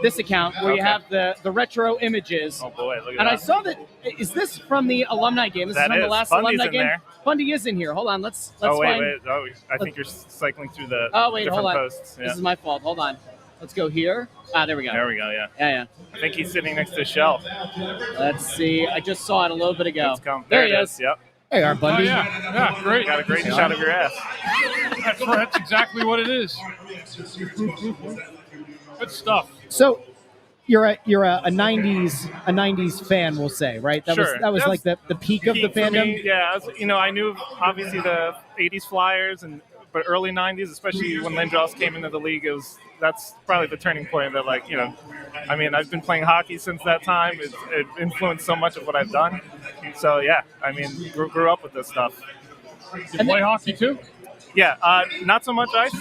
this account where you have the retro images. Oh boy, look at and that. I saw that. Is this from the alumni game? This That is from the is. last Bundy's alumni in game. there. Bundy is in here. Hold on. Let's Oh, find. wait. Oh, I think you're cycling through the Hold different on. posts. Yeah. This is my fault. Hold on. Let's go here. There we go. There we go, yeah. Yeah. I think he's sitting next to a shelf. Let's see. I just saw it a little bit ago. Let's come. There he is. Yep. There you are, Bundy. Oh, yeah, great. Got a great shot of your ass. That's exactly what it is. Good stuff. So you're a 90s fan, we'll say, right? That Sure. was like the peak of the For me, fandom. yeah, I knew obviously the 80s Flyers, but early 90s, especially when Lindros came into the league, that's probably the turning point that, I've been playing hockey since that time. It influenced so much of what I've done. So, grew up with this stuff. You play hockey too? Yeah, not so much ice.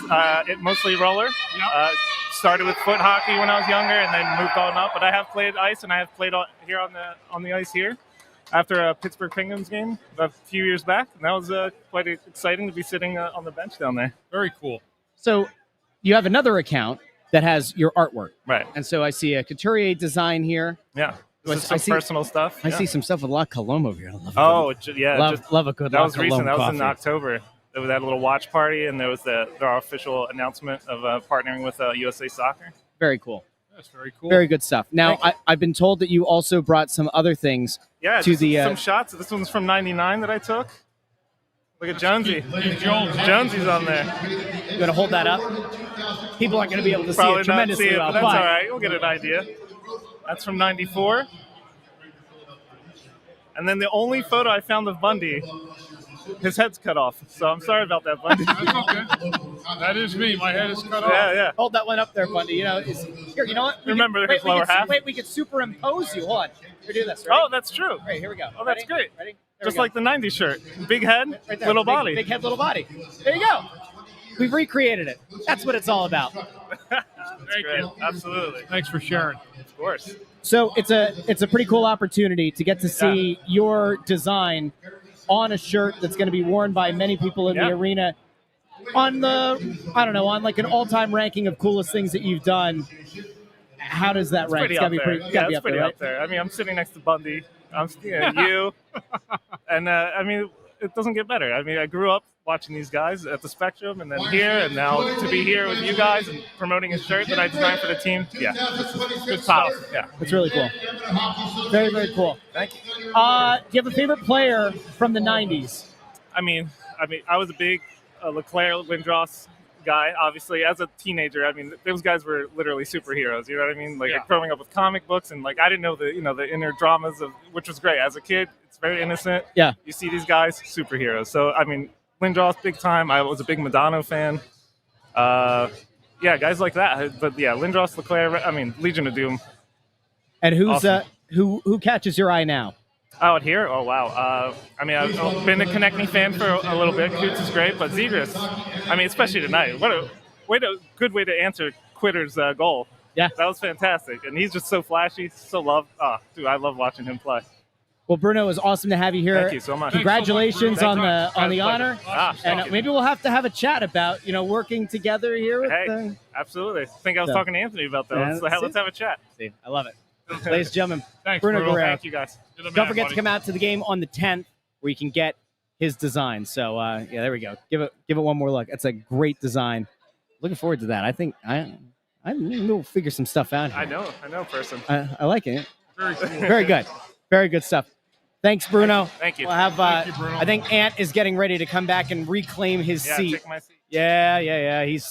It mostly roller. Started with foot hockey when I was younger, and then moved on up. But I have played ice, and I have played here on the ice here after a Pittsburgh Penguins game a few years back. And that was quite exciting to be sitting on the bench down there. Very cool. So you have another account that has your artwork. Right. And so I see a Couturier design here. Yeah. This is some I see- personal stuff. I see some stuff with La Colombe over here. I love it. Love a good that La was recent. Colombe That was in coffee. October. There was that little watch party, and there was their official announcement of partnering with USA Soccer. Very cool. That's very cool. Very good stuff. Now, I've been told that you also brought some other things Yeah, to just the some shots. This one's from '99 that I took. Look at Jonesy. Keith Jones. Jonesy's on there. You going to hold that up? People aren't going to be able to see Probably it not tremendously see it, well. but that's all right. We'll get an idea. That's from '94. And then the only photo I found of Bundy, his head's cut off. So I'm sorry about that, Bundy. That's okay. That is me. My head is cut off. Yeah. Hold that one up there, Bundy. Here, you know what? Remember his lower half? Wait, we could superimpose you. Hold on. Here, do this. Ready? Oh, that's true. Right, here we go. Oh, that's Ready? great. Ready? There Just we go. like the '90s shirt. Big head, Right there. little Big- body. Big head, little body. There you go. We've recreated it. That's what it's all about. That's Thank great. you. Absolutely. Thanks for sharing. Of course. So it's a pretty cool opportunity to get to see your design on a shirt that's going to be worn by many people in the arena. On on like an all-time ranking of coolest things that you've done, how does that rank? Pretty It's up gotta be there. pretty, gotta be it's up there, pretty right? up there. I'm sitting next to Bundy. you. And, I mean, it doesn't get better. I mean, I grew up watching these guys at the Spectrum and then here, and now to be here with you guys and promoting a shirt that I designed for the team. Yeah, good stuff. Yeah. It's really cool. Very, very cool. Thank you. Do you have a favorite player from the 90s? I mean, I was a big Leclerc, Lindros guy, obviously. As a teenager, I mean, those guys were literally superheroes. You know what I mean? Like growing up with comic books, and like I didn't know the inner dramas of, which was great. As a kid, it's very innocent. Yeah. You see these guys, superheroes. So I mean, Lindros, big time. I was a big Madonna fan. Guys like that. But yeah, Lindros, Leclerc. I mean, Legion of Doom. And who's Awesome. who catches your ay now? Out here? Oh, wow. I mean, I've been a Connect Me fan for a little bit. Coots is great, but Zegras, I mean, especially tonight, what a good way to answer Quitter's goal. Yeah. That was fantastic. And he's just so flashy, so loved. Oh, dude, I love watching him play. Well, Bruno, it was awesome to have you here. Thank you so much. Congratulations on the honor. Thank you. Maybe we'll have to have a chat about, working together here with Hey, absolutely. I think I was talking to Anthony about that. Yeah, Let's have a chat. See, I love it. Ladies and gentlemen, Thanks, Bruno Bruno. Guerrero. Thank you, guys. Don't forget to come out to the game on the 10th where you can get his design. So, there we go. Give it one more look. It's a great design. Looking forward to that. I think we'll figure some stuff out here. I know, person. I like it. Very cool. Very good. Very good stuff. Thanks, Bruno. Thank you. We'll have. Thank you, Bruno. I think Ant is getting ready to come back and reclaim his seat. Take my seat. Yeah. He's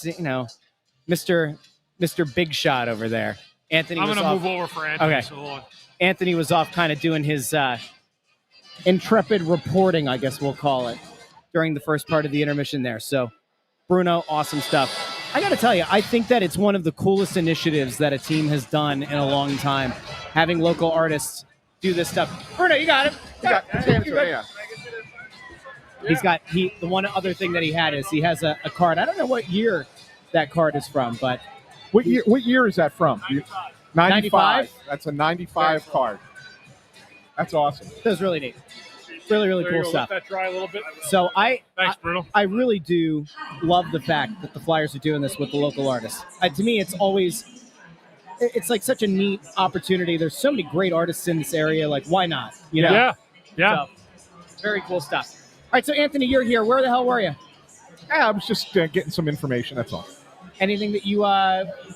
Mr. Big Shot over there. Anthony. I'm going to to move over for Anthony. Okay. So hold on. Anthony was off kind of doing his intrepid reporting, I guess we'll call it, during the first part of the intermission there. So, Bruno, awesome stuff. I got to tell you, I think that it's one of the coolest initiatives that a team has done in a long time, having local artists do this stuff. Bruno, you got it. He's got the one other thing that he had is he has a card. I don't know what year that card is from, but What year is that from? 95? That's a 95 card. That's awesome. that was really neat. Really, really There cool you go. stuff. Let that dry a little bit. So Thanks, Bruno. I really do love the fact that the Flyers are doing this with the local artists. To me, it's like such a neat opportunity. There's so many great artists in this area. Like, why not? Yeah. So, very cool stuff. All right, so Anthony, you're here. Where the hell were you? I was just getting some information. That's all. Anything that you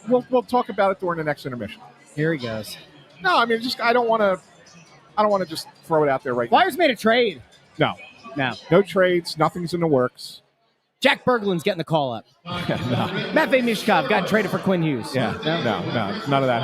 We'll talk about it during the next intermission. Here he goes. No, I mean, I don't want to just throw it out there right Flyers made a trade. now. No. No trades. Nothing's in the works. Jack Berglund's getting the call up. No. Matvei Mishkov got traded for Quinn Hughes. Yeah. No. None of that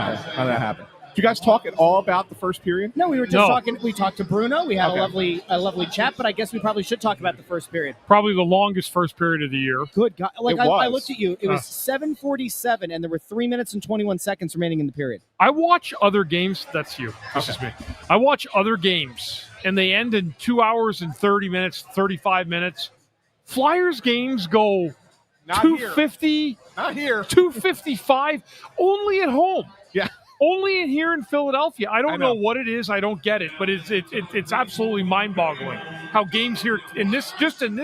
happened. Did you guys talk at all about the first period? No, we were just talking. We talked to Bruno. We had a lovely chat, but I guess we probably should talk about the first period. Probably the longest first period of the year. Good God. Like, It was. I looked at you. It was 7:47, and there were 3 minutes and 21 seconds remaining in the period. I watch other games. That's you. This is me. I watch other games, and they end in 2 hours and 30 minutes, 35 minutes. Flyers games go Not 250, Not here. 255, only at home. Yeah. Only in here in Philadelphia. I I don't know. know what it is. I don't get it, but it's absolutely mind-boggling how games here in this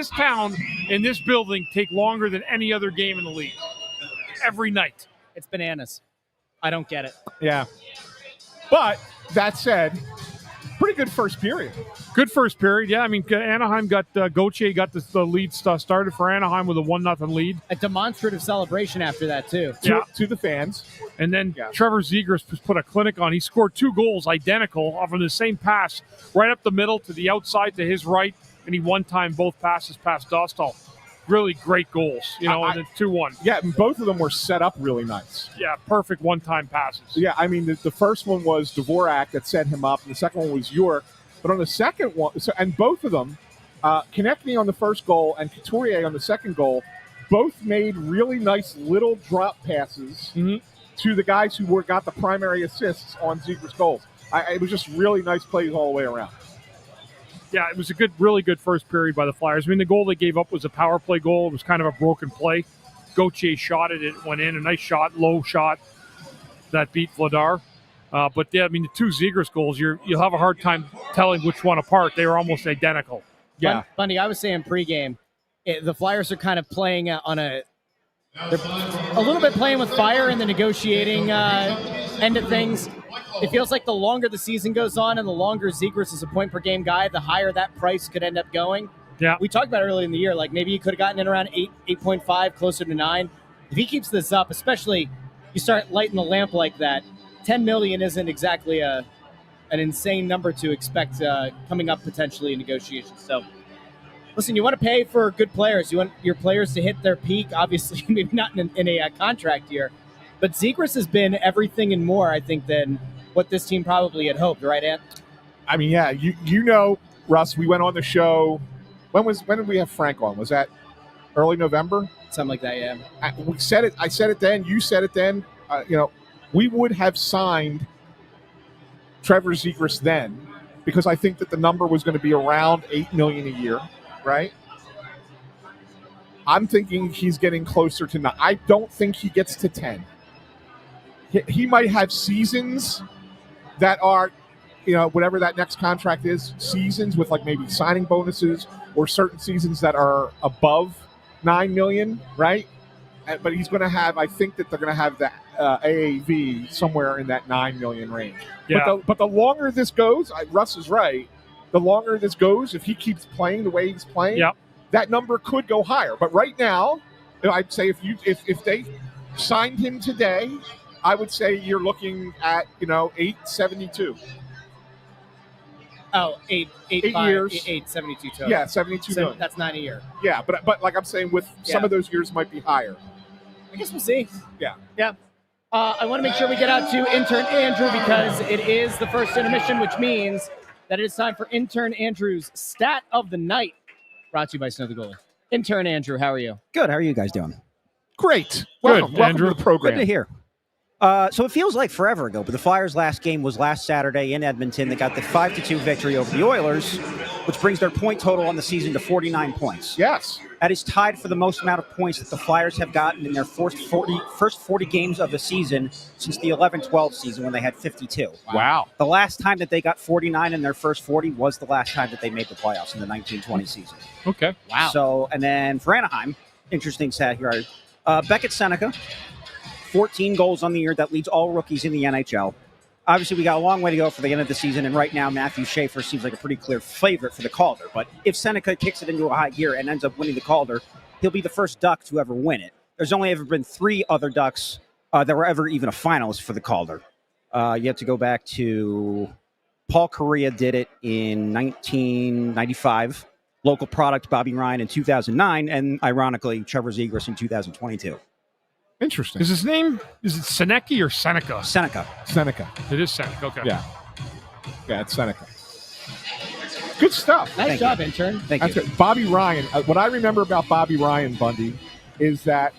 town, in this building, take longer than any other game in the league. Every night. It's bananas. I don't get it. Yeah. But that said, pretty good first period. Good first period, yeah. I mean, Anaheim got Gauthier got the lead started for Anaheim with a 1-0 lead. A demonstrative celebration after that, too. To the fans. And then Trevor Zegras put a clinic on. He scored 2 goals identical off of the same pass, right up the middle to the outside to his right, and he one-time both passes past Dostal. Really great goals, and then 2-1. Yeah, and both of them were set up really nice. Yeah, perfect one-time passes. Yeah, I mean, the first one was Dvorak that set him up, and the second one was York. But on the second one, and both of them, Konechny on the first goal and Couturier on the second goal, both made really nice little drop passes to the guys who got the primary assists on Zegras' goals. It was just really nice plays all the way around. Yeah, it was a really good first period by the Flyers. I mean, the goal they gave up was a power play goal. It was kind of a broken play. Gauthier shot it. It went in. A nice shot, low shot that beat Vladar. But, yeah, I mean, the 2 Zegras goals, you'll have a hard time telling which one apart. They were almost identical. Yeah. Bundy, I was saying pregame, the Flyers are kind of playing they're a little bit playing with fire in the negotiating end of things. it feels like the longer the season goes on and the longer Zegras is a point-per-game guy, the higher that price could end up going. Yeah. We talked about it early in the year, like maybe he could have gotten in around 8, 8.5, closer to 9. If he keeps this up, especially you start lighting the lamp like that, $10 million isn't exactly an insane number to expect coming up potentially in negotiations. So, listen, you want to pay for good players. You want your players to hit their peak, obviously, maybe not in a contract year. But Zegras has been everything and more, I think, than what this team probably had hoped, right, Ant? I mean, yeah, you know, Russ, we went on the show. When did we have Frank on? Was that early November? Something like that, yeah. We said it. I said it then. You said it then. We would have signed Trevor Zegras then because I think that the number was going to be around $8 million a year, right? I'm thinking he's getting closer to 9. I don't think he gets to 10. He might have seasons that are, whatever that next contract is, seasons with like maybe signing bonuses or certain seasons that are above $9 million, right? But he's going to have, I think that they're going to have that AAV somewhere in that $9 million range. Yeah. But the longer this goes, Russ is right, the longer this goes, if he keeps playing the way he's playing, that number could go higher. But right now, I'd say if they signed him today, I would say you're looking at, 872. Oh, 8 years. 872 total. Yeah, 72 million. That's 9 a year. Yeah, but like I'm saying, with some of those years might be higher. I guess we'll see. Yeah. Yeah. I want to make sure we get out to intern Andrew because it is the first intermission, which means that it is time for intern Andrew's stat of the night. Brought to you by Snow the Goalie. Intern Andrew, how are you? Good. How are you guys doing? Great. Welcome Andrew. To the program. Good to hear. So it feels like forever ago, but the Flyers' last game was last Saturday in Edmonton. They got the 5-2 victory over the Oilers, which brings their point total on the season to 49 points. Yes. That is tied for the most amount of points that the Flyers have gotten in their first 40 games of the season since the 11-12 season when they had 52. Wow. The last time that they got 49 in their first 40 was the last time that they made the playoffs in the 1920 season. Okay. Wow. So, and then for Anaheim, interesting stat here. Beckett Seneca, 14 goals on the year. That leads all rookies in the NHL. Obviously, we got a long way to go for the end of the season, and right now Matthew Schaefer seems like a pretty clear favorite for the Calder. But if Seneca kicks it into a high gear and ends up winning the Calder, he'll be the first Duck to ever win it. There's only ever been 3 other Ducks that were ever even a finalist for the Calder. You have to go back to Paul Correa did it in 1995, local product Bobby Ryan in 2009, and ironically, Trevor Zegras in 2022. Interesting. Is his name, is it Seneki or Seneca? Seneca. Seneca. It is Seneca, okay. Yeah. Yeah, it's Seneca. Good stuff. Nice job, intern. Thank That's you. good. Bobby Ryan. What I remember about Bobby Ryan, Bundy, is that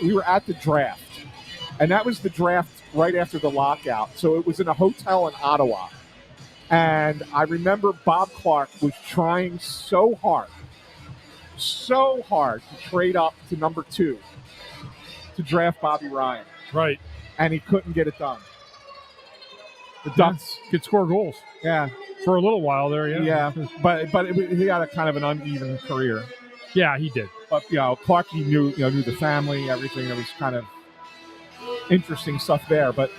we were at the draft, and that was the draft right after the lockout. So it was in a hotel in Ottawa. And I remember Bob Clark was trying so hard to trade up to number 2 to draft Bobby Ryan. Right. And he couldn't get it done. The Ducks could score goals. Yeah. For a little while there, yeah. Yeah. But he had a kind of an uneven career. Yeah, he did. But Clark, he knew the family, everything. It was kind of interesting stuff there. But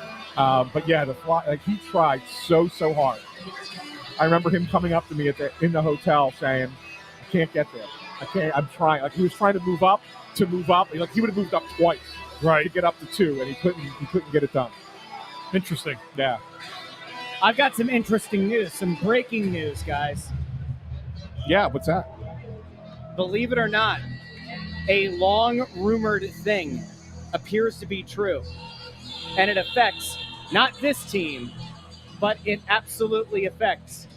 yeah, he tried so hard. I remember him coming up to me in the hotel saying, "I can't get there. I can't. I'm trying." Like he was trying to move up. Like he would have moved up twice, right, to get up to 2, and he couldn't get it done. Interesting. Yeah. I've got some interesting news, some breaking news, guys. Yeah, what's that? Believe it or not, a long-rumored thing appears to be true. And it affects not this team, but it absolutely affects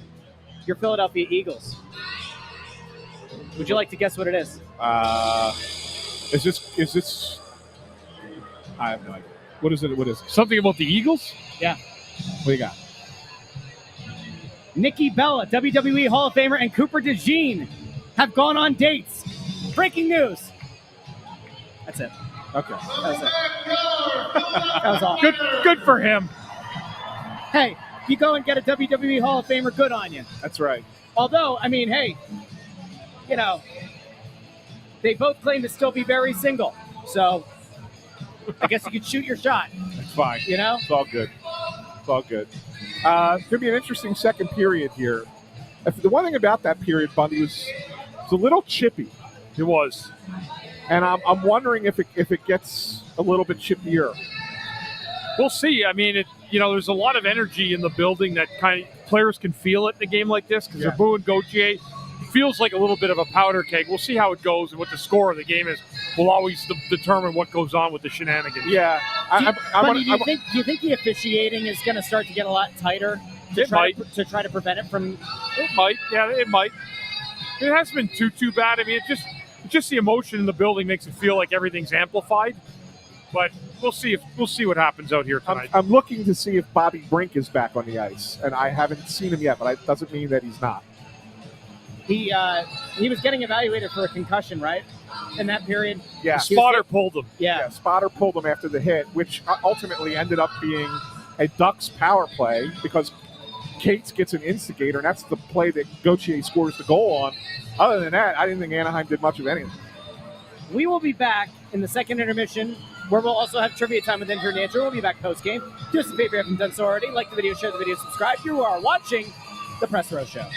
your Philadelphia Eagles. Would you like to guess what it is? Is this? I have no idea. What is it? Something about the Eagles? Yeah. What do you got? Nikki Bella, WWE Hall of Famer, and Cooper DeJean have gone on dates. Breaking news. That's it. Okay. That was it. That was all. Good for him. Hey, you go and get a WWE Hall of Famer, good on you. That's right. Although, I mean, hey, they both claim to still be very single. So I guess you could shoot your shot. That's fine. You know? It's all good. It's all good. Could be an interesting second period here. The one thing about that period, Bundy, was a little chippy. It was. And I'm wondering if it gets a little bit chippier. We'll see. I mean, there's a lot of energy in the building that kind of players can feel it in a game like this because they're booing Gauthier. It feels like a little bit of a powder keg. We'll see how it goes, and what the score of the game is will always determine what goes on with the shenanigans. Yeah. Do you think the officiating is going to start to get a lot tighter to try to prevent it from? It might. Yeah, it might. It hasn't been too bad. I mean, just the emotion in the building makes it feel like everything's amplified. But we'll see what happens out here tonight. I'm looking to see if Bobby Brink is back on the ice, and I haven't seen him yet, but it doesn't mean that he's not. He was getting evaluated for a concussion, right? In that period? Yeah. Spotter pulled him. Yeah. Spotter pulled him after the hit, which ultimately ended up being a Ducks power play because Cates gets an instigator, and that's the play that Gauthier scores the goal on. Other than that, I didn't think Anaheim did much of anything. We will be back in the second intermission, where we'll also have trivia time with Intern Andrew. We'll be back post-game. Do us a favor if you haven't done so already. Like the video, share the video, subscribe. You are watching The Press Row Show.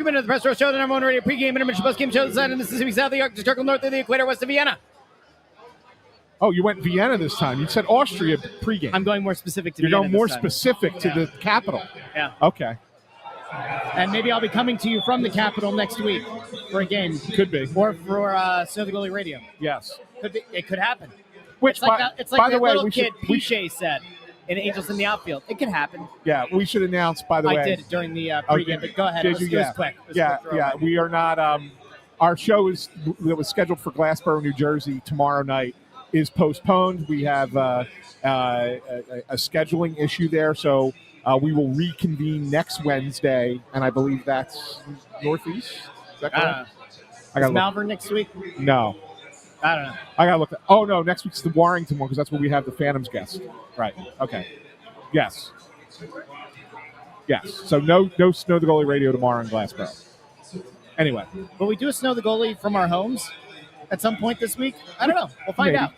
Welcome into the Press Row Show, the number one radio pregame intermission postgame show design in Mississippi South, the Arctic Circle, north of the equator, west of Vienna. Oh, you went Vienna this time. You said Austria pregame. I'm going more specific to You're Vienna going more this time. specific to the capital. Yeah. Okay. And maybe I'll be coming to you from the capital next week for a game. Could be. Or for Snow the Goalie Radio. Yes. Could be, it could happen. Which, it's like by the way, little kid Pichet said in Angels in the Outfield. It could happen. Yeah, we should announce, by the way. I did it during the pregame, but go ahead. It was quick. We are not our show that was scheduled for Glassboro, New Jersey tomorrow night is postponed. We have a scheduling issue there, so we will reconvene next Wednesday, and I believe that's Northeast. Is that correct? Is Malvern next week? No. I don't know. I gotta look. Oh no, next week's the Warrington one because that's where we have the Phantoms guest. Right. Okay. Yes. Yes. So no Snow the Goalie Radio tomorrow in Glassboro. Anyway, will we do a Snow the Goalie from our homes at some point this week? I don't know. We'll find out.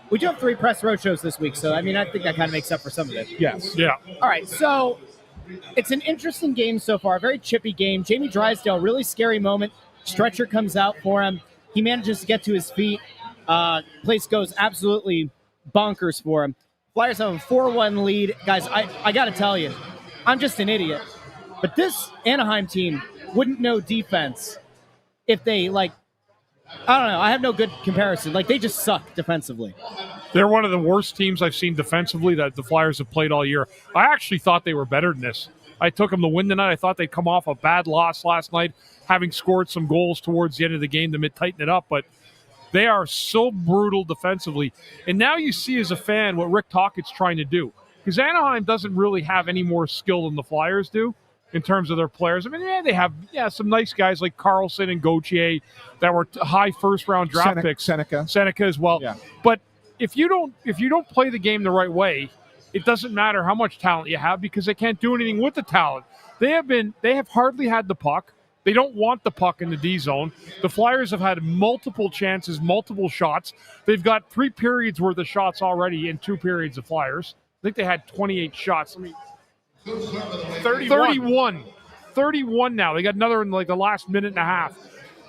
We do have 3 press road shows this week, so I think that kind of makes up for some of it. Yes. Yeah. All right. So it's an interesting game so far. A very chippy game. Jamie Drysdale, really scary moment. Stretcher comes out for him. He manages to get to his feet. Place goes absolutely bonkers for him. Flyers have a 4-1 lead. Guys, I got to tell you, I'm just an idiot. But this Anaheim team wouldn't know defense if they, I don't know. I have no good comparison. They just suck defensively. They're one of the worst teams I've seen defensively that the Flyers have played all year. I actually thought they were better than this. I took them to win tonight. I thought they'd come off a bad loss last night, having scored some goals towards the end of the game to tighten it up. But they are so brutal defensively. And now you see as a fan what Rick Tockett's trying to do. Because Anaheim doesn't really have any more skill than the Flyers do in terms of their players. I mean, they have some nice guys like Carlson and Gauthier that were high first-round draft picks. Seneca as well. Yeah. But if you don't play the game the right way, it doesn't matter how much talent you have because they can't do anything with the talent. They have hardly had the puck. They don't want the puck in the D zone. The Flyers have had multiple chances, multiple shots. They've got 3 periods worth of shots already in 2 periods of Flyers. I think they had 28 shots. 31 now. They got another in the last minute and a half.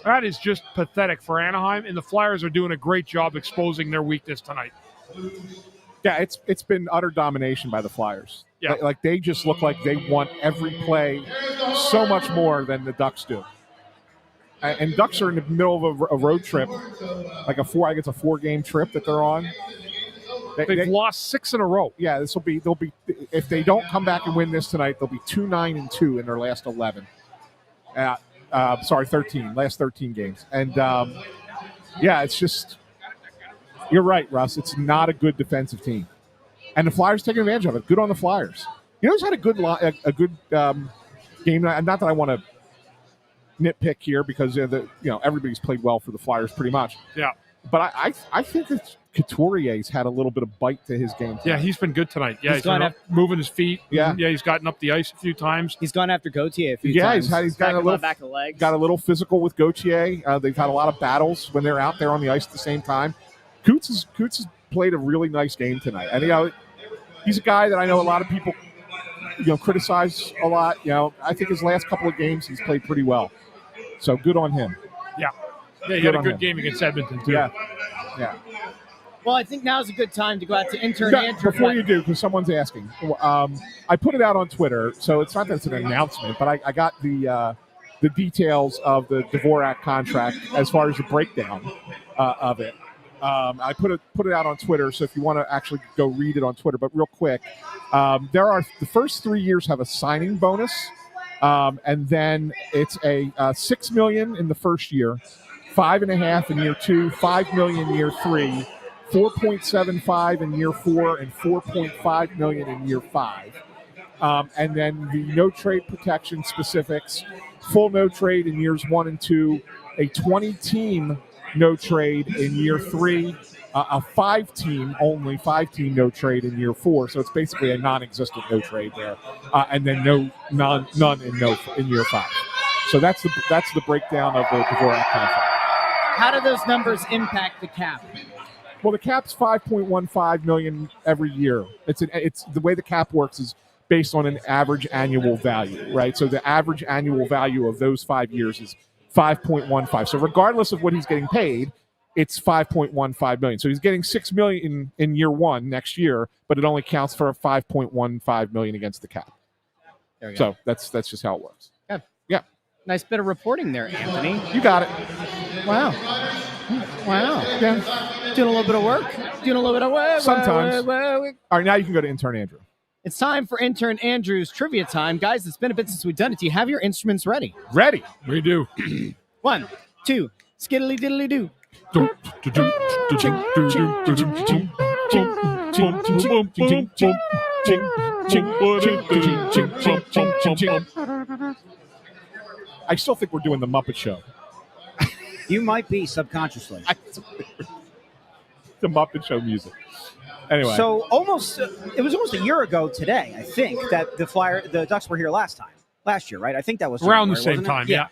That is just pathetic for Anaheim, and the Flyers are doing a great job exposing their weakness tonight. Yeah, it's been utter domination by the Flyers. Yeah. They just look like they want every play so much more than the Ducks do. And Ducks are in the middle of a road trip, I think it's a 4-game trip that they're on. They've lost 6 in a row. Yeah, they'll be if they don't come back and win this tonight, they'll be 2-9-2 in their last 11. 13. Last 13 games. And it's just. You're right, Russ. It's not a good defensive team, and the Flyers taking advantage of it. Good on the Flyers. You know who's had a good game? Not that I want to nitpick here because everybody's played well for the Flyers pretty much. Yeah, but I think that Couturier's had a little bit of bite to his game tonight. Yeah, he's been good tonight. Yeah, he's gone moving his feet. Yeah, he's gotten up the ice a few times. He's gone after Gauthier a few times. He's got a little back of the legs. Got a little physical with Gauthier. They've had a lot of battles when they're out there on the ice at the same time. Coots has played a really nice game tonight. And, he's a guy that I know a lot of people, criticize a lot. I think his last couple of games he's played pretty well. So good on him. Yeah, he had a good game against Edmonton, too. Yeah. Well, I think now's a good time to go out to intern Andrew. Before you do, because someone's asking, I put it out on Twitter, so it's not that it's an announcement, but I got the details of the Dvorak contract as far as the breakdown of it. I put it out on Twitter, so if you want to actually go read it on Twitter. But real quick, the first 3 years have a signing bonus, and then it's a $6 million in the first year, 5.5 in year 2, $5 million in year 3, 4.75 in year 4, and 4.5 million in year 5. And then the no trade protection specifics: full no trade in years 1 and 2, a 20-team no trade in year 3, a 5-team no trade in year 4. So it's basically a non-existent no trade there, and then none in year 5. So that's the breakdown of the Dvorak contract. How do those numbers impact the cap? Well, the cap's $5.15 million every year. It's the way the cap works is based on an average annual value, right? So the average annual value of those 5 years is 5.15. So regardless of what he's getting paid, it's 5.15 million. So he's getting $6 million in year one next year, but it only counts for 5.15 million against the cap. There we go. So that's just how it works. Good. Yeah. Nice bit of reporting there, Anthony. You got it. Wow. Yeah. Doing a little bit of work. Sometimes. All right, now you can go to intern Andrew. It's time for intern Andrew's trivia time. Guys, it's been a bit since we've done it. Do you have your instruments ready? Ready. We do. 1, 2, skiddly diddly do. I still think we're doing the Muppet Show. You might be subconsciously. The Muppet Show music. Anyway. So it was almost a year ago today, I think, that the Ducks were here last year, right? I think that was around the January, same wasn't it? time. Yeah.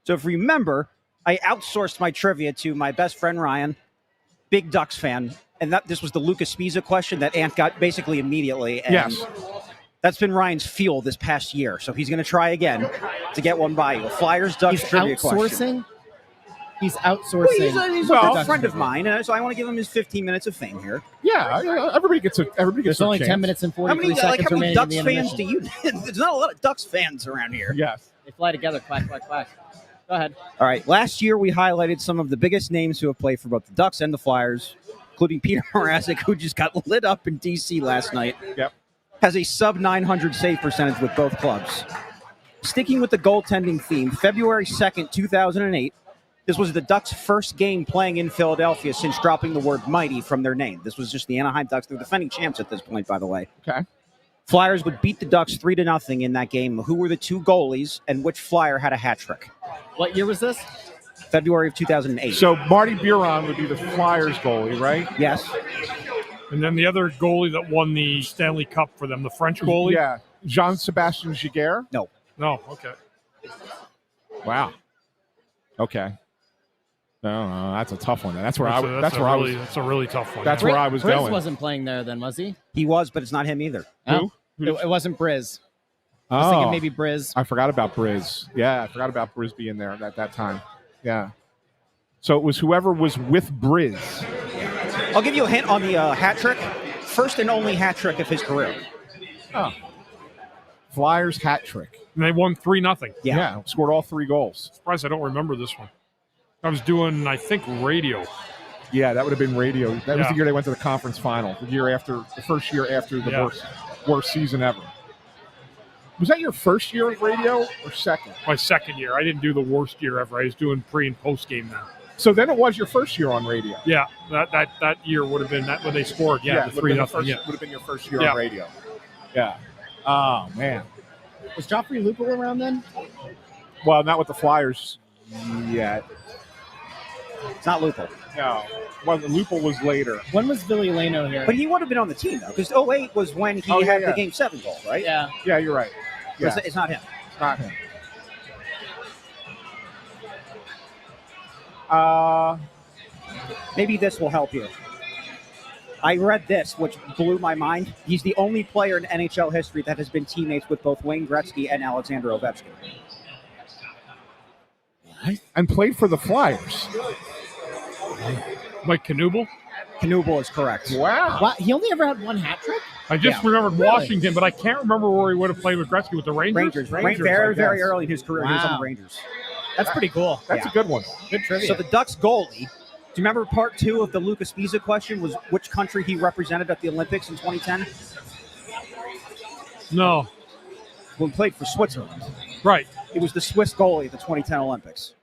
So if you remember, I outsourced my trivia to my best friend Ryan, big Ducks fan, and this was the Lucas Spiza question that Ant got basically immediately. And yes. That's been Ryan's fuel this past year, so he's going to try again to get one by you. A Flyers Ducks trivia question. He's outsourcing. Well, he's a good friend of mine, so I want to give him his 15 minutes of fame here. Yeah, everybody gets There's only chance. 10 minutes and 43 seconds how many remaining Ducks in the fans do you? There's not a lot of Ducks fans around here. Yes. They fly together. Quack, quack, quack. Go ahead. All right. Last year, we highlighted some of the biggest names who have played for both the Ducks and the Flyers, including Peter Mrazek, who just got lit up in D.C. last night. Yep. Has a sub-900 save percentage with both clubs. Sticking with the goaltending theme, February 2nd, 2008, this was the Ducks' first game playing in Philadelphia since dropping the word mighty from their name. This was just the Anaheim Ducks. They're defending champs at this point, by the way. Okay. Flyers would beat the Ducks 3-0 in that game. Who were the two goalies, and which Flyer had a hat trick? What year was this? February of 2008. So Marty Biron would be the Flyers goalie, right? Yes. And then the other goalie that won the Stanley Cup for them, the French goalie? Yeah. Jean-Sébastien Giguère? No. No, okay. Wow. Okay. No, that's a tough one. That's where I was. That's a really tough one. That's where I was Briz going. wasn't playing there then, was he? He was, but it's not him either. Who? It wasn't Briz. I was Oh, thinking maybe Briz. I forgot about Briz. Yeah, I forgot about Briz being there at that time. Yeah. So it was whoever was with Briz. I'll give you a hint on the hat trick. First and only hat trick of his career. Oh. Flyers hat trick. And they won 3-0. Yeah. Scored all 3 goals. Surprised I don't remember this one. I was doing, I think, radio. Yeah, that would have been radio. That was the year they went to the conference final. The first year after the worst season ever. Was that your first year of radio or second? My second year. I didn't do the worst year ever. I was doing pre and post game now. So then it was your first year on radio. Yeah, that year would have been that when they scored. Yeah, the 3-0. Would have been your first year on radio. Yeah. Oh man. Was Joffrey Lupul around then? Well, not with the Flyers yet. It's not Lupul. No. Well, Lupul was later. When was Billy Leno here? But he would have been on the team, though, because 2008 was when he had the Game 7 goal, right? Yeah. Yeah, you're right. Yeah. It's not him. It's not him. Maybe this will help you. I read this, which blew my mind. He's the only player in NHL history that has been teammates with both Wayne Gretzky and Alexander Ovechkin. What? And played for the Flyers. Mike Knuble? Knuble is correct. Wow. What? He only ever had one hat trick? I just remembered Washington, but I can't remember where he would have played with Gretzky. With the Rangers? Rangers very early in his career, he was on the Rangers. That's pretty cool. That's a good one. Good trivia. So the Ducks goalie, do you remember part 2 of the Lucas Spiza question was which country he represented at the Olympics in 2010? No. Well, he played for Switzerland. Right. He was the Swiss goalie at the 2010 Olympics.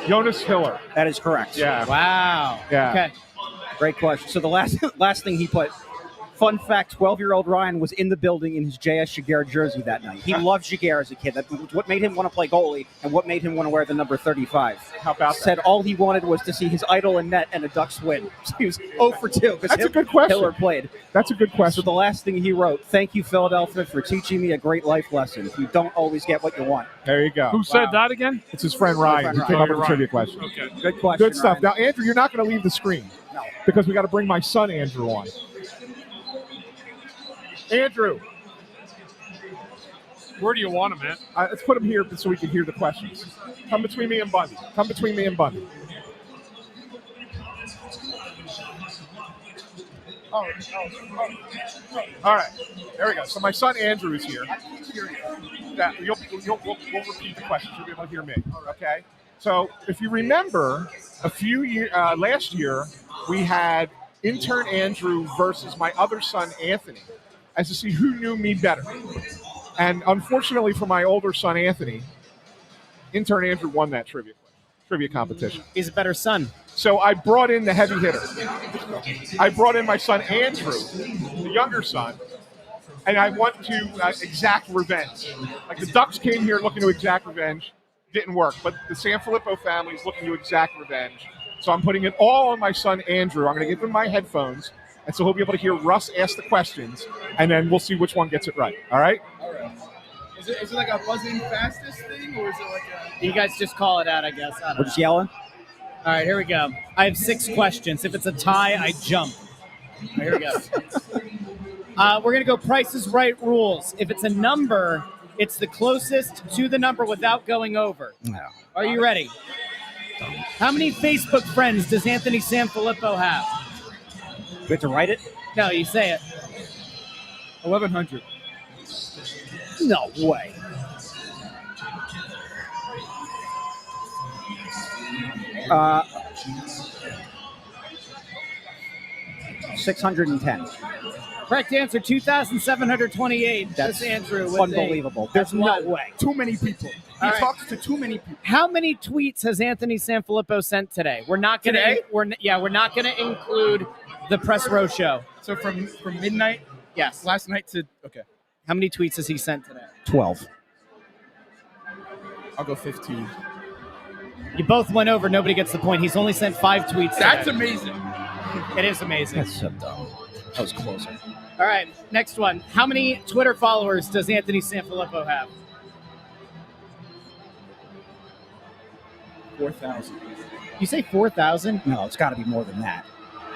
Jonas Hiller. That is correct. Yeah. Wow. Yeah. Okay. Great question. So the last thing he put, fun fact, 12-year-old Ryan was in the building in his J.S. Giguère jersey that night. He loved Giguère as a kid. That's what made him want to play goalie and what made him want to wear the number 35. How about Said all he wanted was to see his idol in net and a Ducks win. So he was 0 for 2. That's a good question. Hiller played. That's a good So question. the last thing he wrote, thank you, Philadelphia, for teaching me a great life lesson. You don't always get what you want. There you go. Who said that again? It's his friend Ryan who came up with the Ryan. trivia question. Okay. Good question. Good stuff. Ryan. Now, Andrew, you're not going to leave the screen No. because we got to bring my son Andrew on. Andrew. Where do you want him, man? Let's put him here so we can hear the questions. Come between me and Bundy. Come between me and Bundy. Oh. All right. There we go. So my son Andrew is here. Yeah, we'll repeat the questions. You'll be able to hear me. Okay. So if you remember, last year we had intern Andrew versus my other son Anthony, as to see who knew me better. And unfortunately for my older son Anthony, intern Andrew won that trivia competition. He's a better son. So I brought in the heavy hitter. I brought in my son Andrew, the younger son, and I want to exact revenge. Like the Ducks came here looking to exact revenge, didn't work. But the SanFilippo family is looking to exact revenge. So I'm putting it all on my son Andrew. I'm going to give him my headphones, and so he'll be able to hear Russ ask the questions, and then we'll see which one gets it right. All right? All right. Is it like a buzzing fastest thing, or is it like a... You guys just call it out, I guess. We're just yelling? All right, here we go. I have 6 questions. If it's a tie, I jump. All right, here we go. We're going to go Price is Right rules. If it's a number, it's the closest to the number without going over. No. Are you ready? How many Facebook friends does Anthony SanFilippo have? We have to write it? No, you say it. 1,100. No way. Uh, 610. Correct answer, 2,728. That's Andrew. With unbelievable. There's no way. Too many people. He talks to too many people. How many tweets has Anthony SanFilippo sent today? We're not going to. We're not going to include the press row show. So from midnight. Yes. Last night to okay. How many tweets has he sent today? 12. I'll go 15. You both went over. Nobody gets the point. He's only sent 5 tweets. That's today. amazing. It is amazing. That's so dumb. That was closer. All right, next one. How many Twitter followers does Anthony SanFilippo have? 4,000. You say 4,000? No, it's got to be more than that.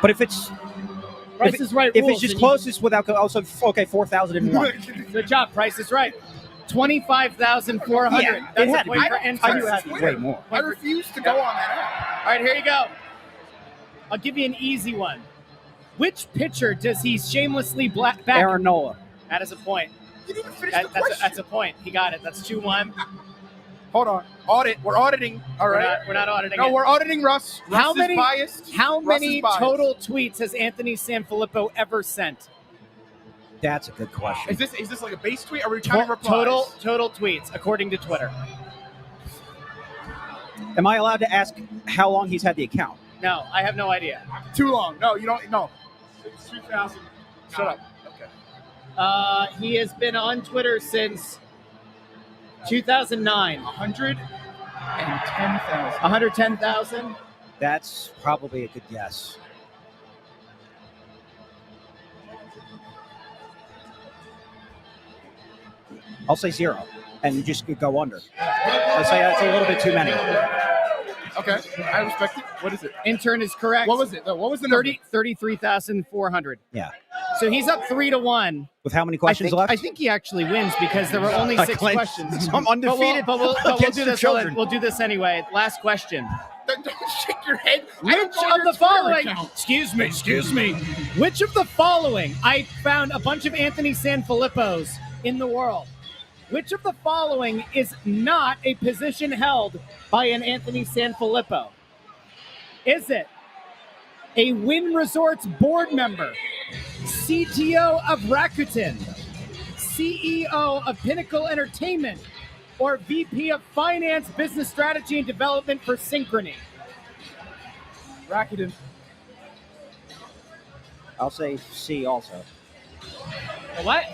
But if it's Price is Right if rules, it's just then closest without also okay, 4,001. Good job. Price is Right. 25,400. Yeah, That's it a had to point be. for I entry. knew it had to be way more. I refuse to go on that app. All right, here you go. I'll give you an easy one. Which pitcher does he shamelessly back? Aaron Nola. That is a point. You didn't even finish the question. That's a point. He got it. That's 2-1. Hold on. Audit. We're auditing. All right. We're not auditing. No, it. we're auditing Russ. How Russ many? is biased. How Russ many is biased. total tweets has Anthony SanFilippo ever sent? That's a good question. Is this like a base tweet? Or are we counting replies? Total tweets according to Twitter. Am I allowed to ask how long he's had the account? No, I have no idea. Too long. No, you don't. No. It's 2,000. Shut up. Okay. He has been on Twitter since 2009. 110,000. 110,000. That's probably a good guess. I'll say 0, and you just could go under. I'll say that's a little bit too many. Okay, I respect it. What is it? Intern is correct. What was it? What was the number? 33,400. Yeah. So he's up 3-1. With how many questions left? I think he actually wins because there were only 6 questions. I'm undefeated. But we'll do against this. children. We'll do this anyway. Last question. Don't shake your head. Which of the following? Excuse me. Which of the following? I found a bunch of Anthony SanFilippos in the world. Which of the following is not a position held by an Anthony SanFilippo? Is it a Wynn Resorts board member, CTO of Rakuten, CEO of Pinnacle Entertainment, or VP of Finance, Business Strategy, and Development for Synchrony? Rakuten. I'll say C also. What?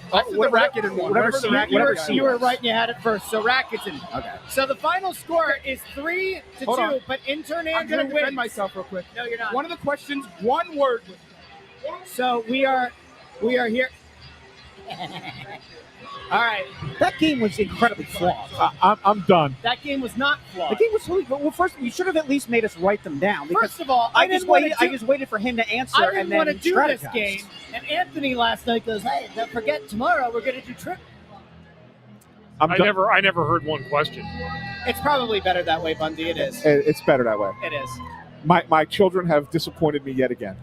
That's the Rakuten one. You were right and you had it first. So Rakuten. Okay. So the final score is 3-2, Hold on. but intern I'm Andrew going to defend wins. myself real quick. No, you're not. One of the questions, one word. So we are here. All right. That game was incredibly flawed. I'm done. That game was not flawed. The game was really well. First, you should have at least made us write them down. Because First of all, I just waited for him to answer. I didn't want to do strategize. this game. And Anthony last night goes, "Hey, don't forget tomorrow we're going to do trip." I never heard one question. It's probably better that way, Bundy. It is. It's better that way. It is. My children have disappointed me yet again.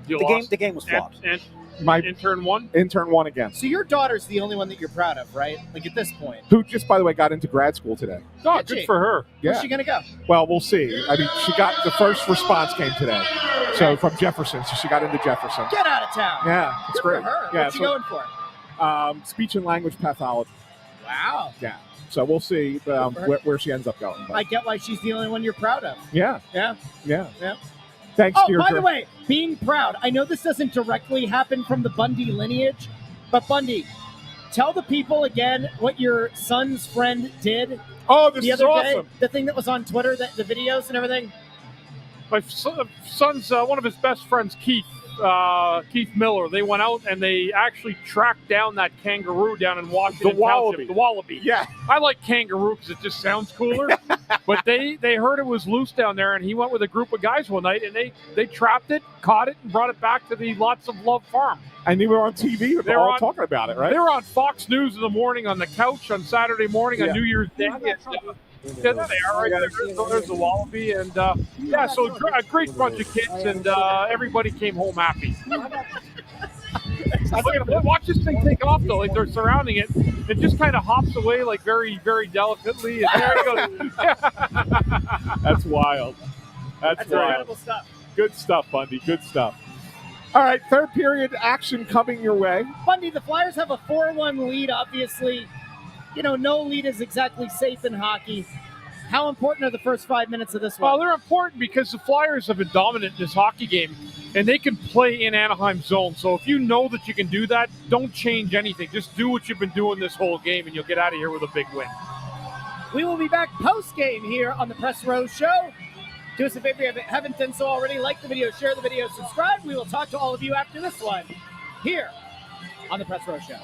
The game was flawed. And my intern one again. So your daughter's the only one that you're proud of, right? Like at this point. Who just, by the way, got into grad school today. Oh, Did good she? for her. Yeah. Where's she going to go? Well, we'll see. I mean, she got the first response came today. So from Jefferson, so she got into Jefferson. Get out of town. Yeah, it's Good great. for her. Yeah, What's she going for? Speech and language pathology. Wow. Yeah. So we'll see where she ends up going. But. I get why she's the only one you're proud of. Yeah. Yeah. Yeah. Yeah. Thanks, Oh, Deirdre. by the way, being proud. I know this doesn't directly happen from the Bundy lineage, but Bundy, tell the people again what your son's friend did. Oh, this the is other awesome. day. The thing that was on Twitter, the videos and everything. My son's one of his best friends, Keith Miller. They went out and they actually tracked down that kangaroo down in Washington Township. The wallaby. Yeah. I like kangaroo because it just sounds cooler. But they heard it was loose down there, and he went with a group of guys one night, and they trapped it, caught it, and brought it back to the Lots of Love farm. And they were on TV. They were all talking about it, right? They were on Fox News in the morning on the couch on Saturday morning on New Year's Day. Yeah, there they are right there. There's the wallaby. And, so a great bunch of kids, and everybody came home happy. Watch this thing take off, though. Like, they're surrounding it. It just kind of hops away, like, very, very delicately. And there it goes. That's wild. That's wild. Incredible stuff. Good stuff, Bundy. Good stuff. All right, third period action coming your way. Bundy, the Flyers have a 4-1 lead, obviously. You know, no lead is exactly safe in hockey. How important are the first 5 minutes of this one? Well, they're important because the Flyers have been dominant in this hockey game, and they can play in Anaheim zone. So if you know that you can do that, don't change anything. Just do what you've been doing this whole game, and you'll get out of here with a big win. We will be back post-game here on the Press Row Show. Do us a favor if you haven't done so already. Like the video, share the video, subscribe. We will talk to all of you after this one here on the Press Row Show.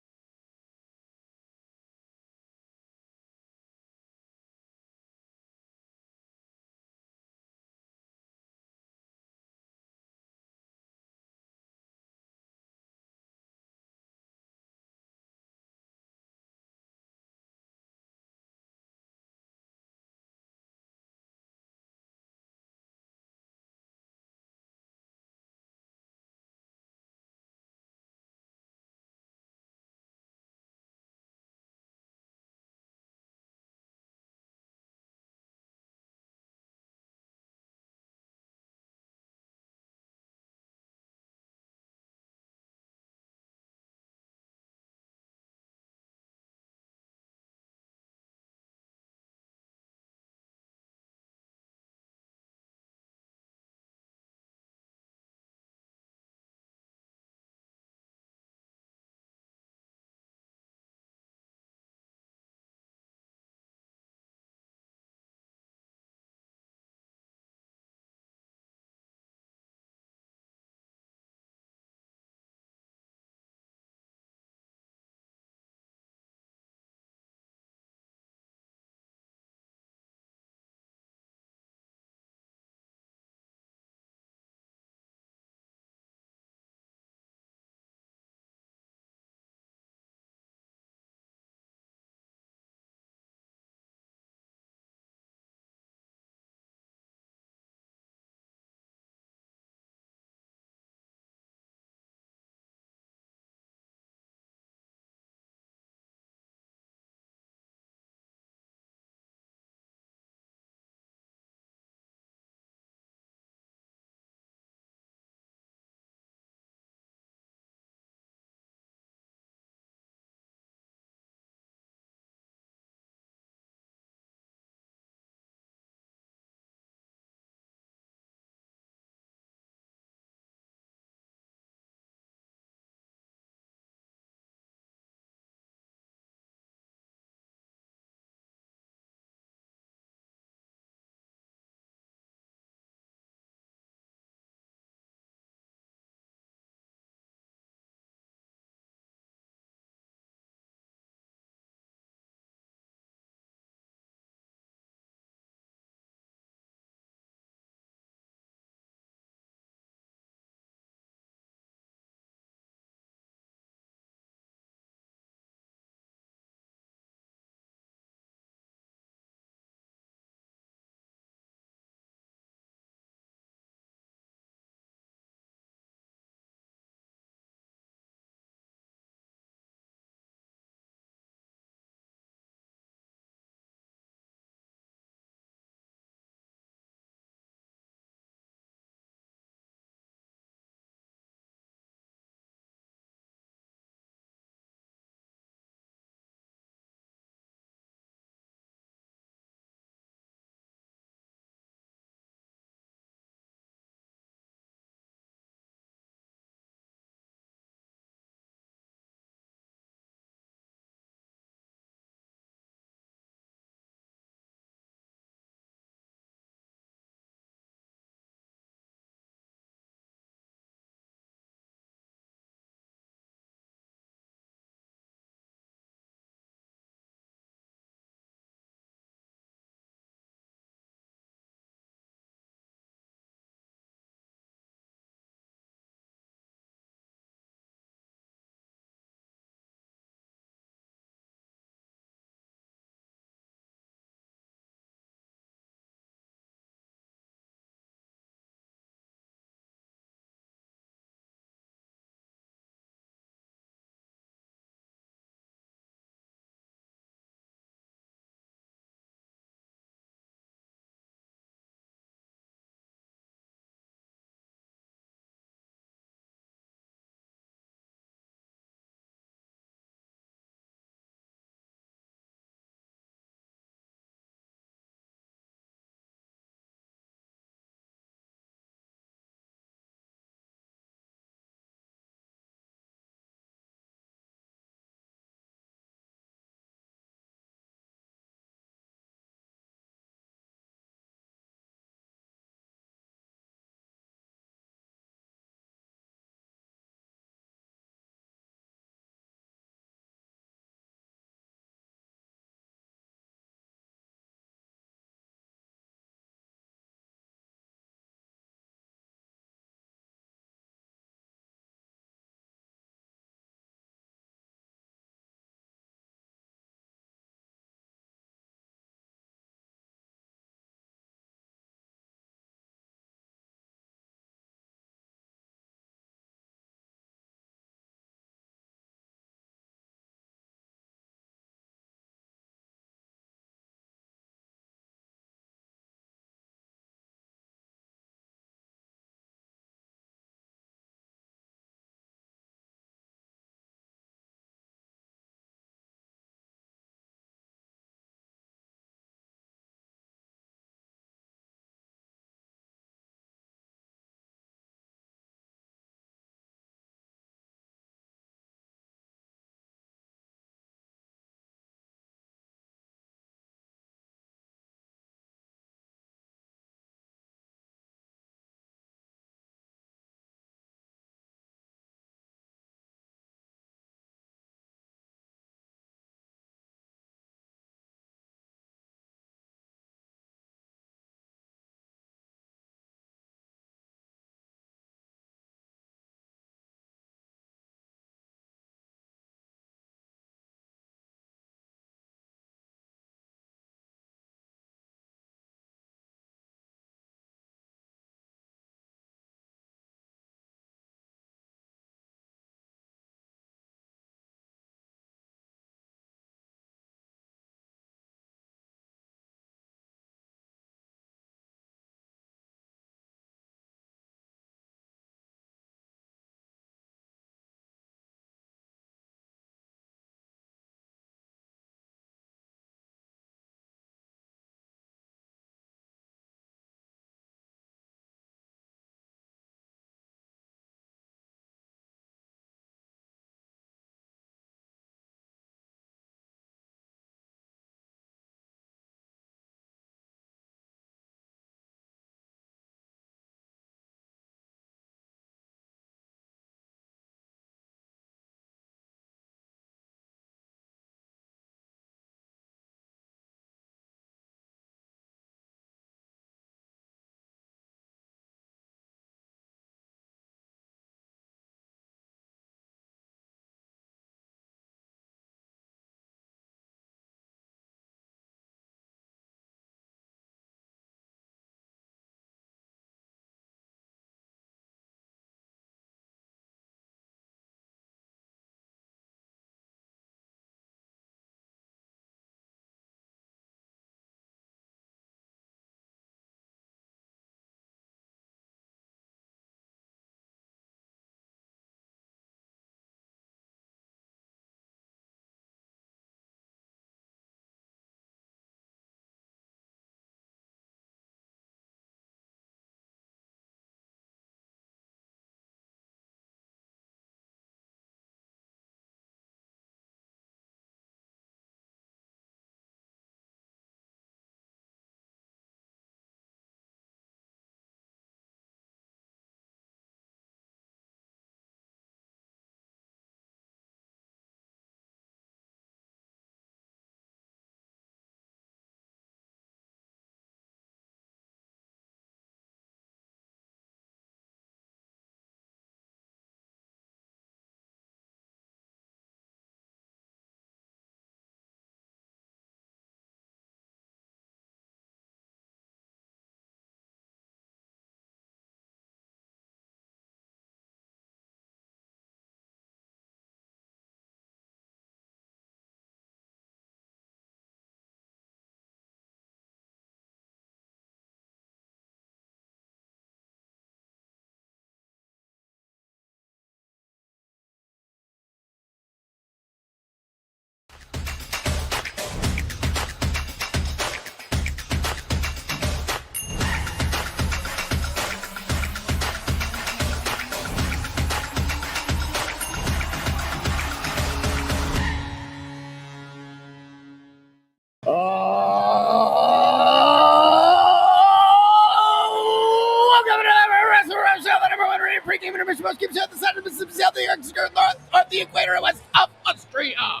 Pregame Intermission Postgame Show at the side of the Mississippi South, the Yorkshire north of the equator and west of Austria.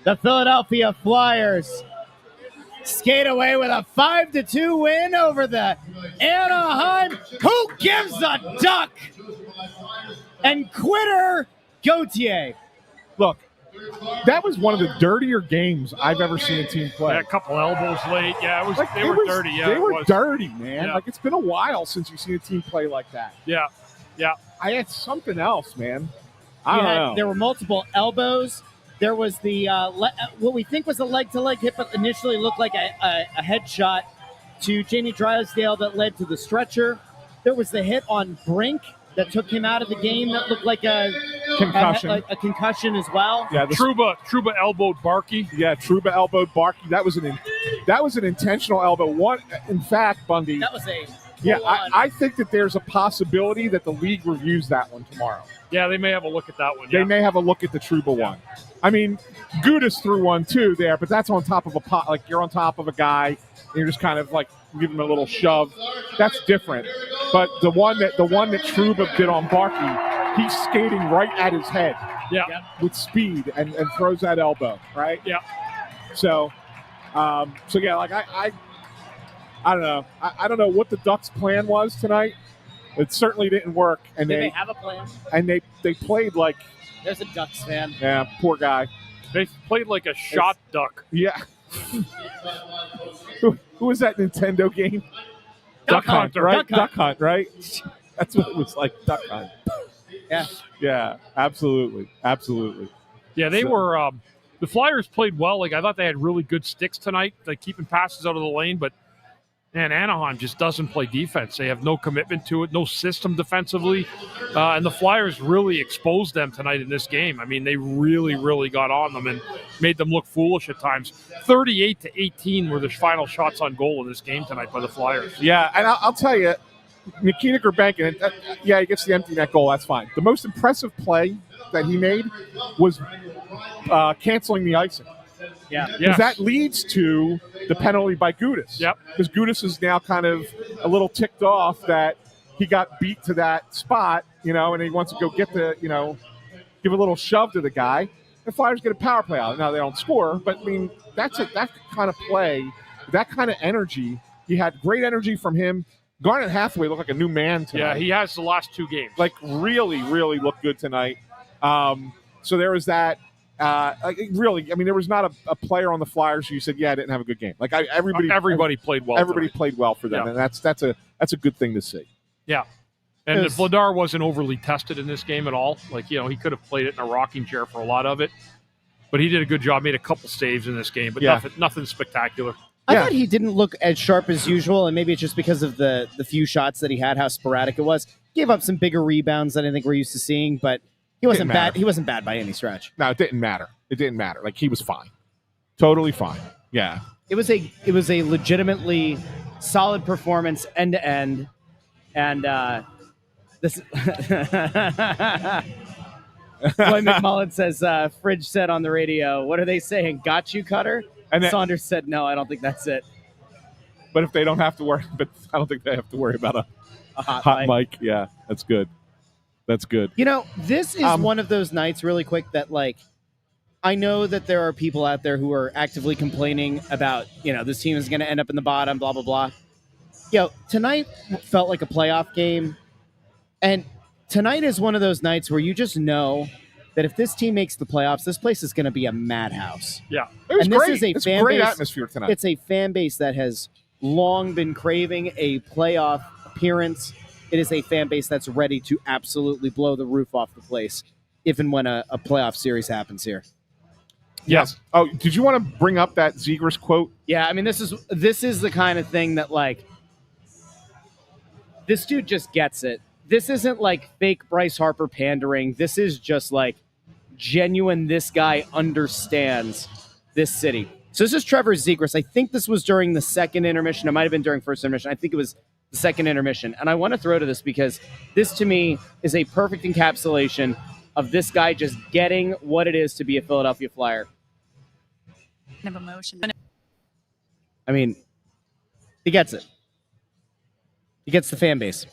The Philadelphia Flyers skate away with a 5-2 win over the Anaheim. Who gives a duck? And quitter Gauthier. Look, that was one of the dirtier games I've ever seen a team play. Yeah, a couple elbows late. Yeah, they were dirty. Yeah, they were dirty, man. Yeah. Like, it's been a while since you've seen a team play like that. Yeah. I had something else, man. I don't know. There were multiple elbows. There was the what we think was a leg-to-leg hit, but initially looked like a headshot to Jamie Drysdale that led to the stretcher. There was the hit on Brink that took him out of the game that looked like a concussion. A concussion as well. Yeah, Trouba elbowed Barkey. Yeah, Trouba elbowed Barkey. That was an intentional elbow. One, in fact, Bundy. That was a yeah. I think that there's a possibility that the league reviews that one tomorrow. Yeah, they may have a look at that one. They may have a look at the Trouba one. I mean, Gudas threw one too there, but that's on top of a pot. Like, you're on top of a guy, and you're just kind of like give him a little shove. That's different. But the one that Trouba did on Barkey, he's skating right at his head. Yeah. With speed and throws that elbow, right? Yeah. So yeah, like I don't know. I don't know what the Ducks' plan was tonight. It certainly didn't work. And Did they have a plan? And they played like. There's a Ducks fan. Yeah, poor guy. They played like a shot duck. Yeah. Who was that Nintendo game? Duck Hunt, right? Duck Hunt, right? That's what it was like. Duck Hunt. Yeah. Yeah. Absolutely. Yeah, they were. The Flyers played well. Like, I thought they had really good sticks tonight, like keeping passes out of the lane. But man, Anaheim just doesn't play defense. They have no commitment to it, no system defensively, and the Flyers really exposed them tonight in this game. I mean, they really, really got on them and made them look foolish at times. 38-18 were the final shots on goal in this game tonight by the Flyers. Yeah, and I'll tell you, Nikita Gurbankin, yeah, he gets the empty net goal. That's fine. The most impressive play that he made was canceling the icing. Yeah. Because that leads to the penalty by Gudas. Yep. Because Gudas is now kind of a little ticked off that he got beat to that spot, and he wants to go get give a little shove to the guy. The Flyers get a power play out. Now, they don't score, but, I mean, that kind of play, that kind of energy. He had great energy from him. Garnet Hathaway looked like a new man tonight. Yeah, he has the last two games. Like, really, really looked good tonight. So there was that. Really, I mean, there was not a player on the Flyers who you said, yeah, didn't have a good game. Like, everybody played well. Everybody played well for them, and that's a good thing to see. Yeah, and Vladar wasn't overly tested in this game at all. Like, he could have played it in a rocking chair for a lot of it, but he did a good job. Made a couple saves in this game, but nothing spectacular. I thought he didn't look as sharp as usual, and maybe it's just because of the few shots that he had, how sporadic it was. Gave up some bigger rebounds than I think we're used to seeing, but. He wasn't bad. He wasn't bad by any stretch. No, it didn't matter. Like, he was fine, totally fine. Yeah, it was a legitimately solid performance end to end, and this. Boy McMullen says, "Fridge said on the radio, what are they saying? Got you, Cutter?" And Saunders said, "No, I don't think that's it." But if they don't have to worry, but I don't think they have to worry about a hot mic. Yeah, that's good. That's good. This is one of those nights, really quick, that, like, I know that there are people out there who are actively complaining about, this team is going to end up in the bottom, blah, blah, blah. Tonight felt like a playoff game. And tonight is one of those nights where you just know that if this team makes the playoffs, this place is going to be a madhouse. Yeah. It was and great. This is it's a great atmosphere tonight. It's a fan base that has long been craving a playoff appearance. It is a fan base that's ready to absolutely blow the roof off the place if and when a playoff series happens here. Yes. Oh, did you want to bring up that Zegras quote? Yeah, I mean, this is the kind of thing that, like, this dude just gets it. This isn't like fake Bryce Harper pandering. This is just like genuine. This guy understands this city. So this is Trevor Zegras. I think this was during the second intermission. It might have been during first intermission. I think it was the second intermission. And I want to throw to this because this, to me, is a perfect encapsulation of this guy just getting what it is to be a Philadelphia Flyer. Of emotion. I mean, he gets it. He gets the fan base.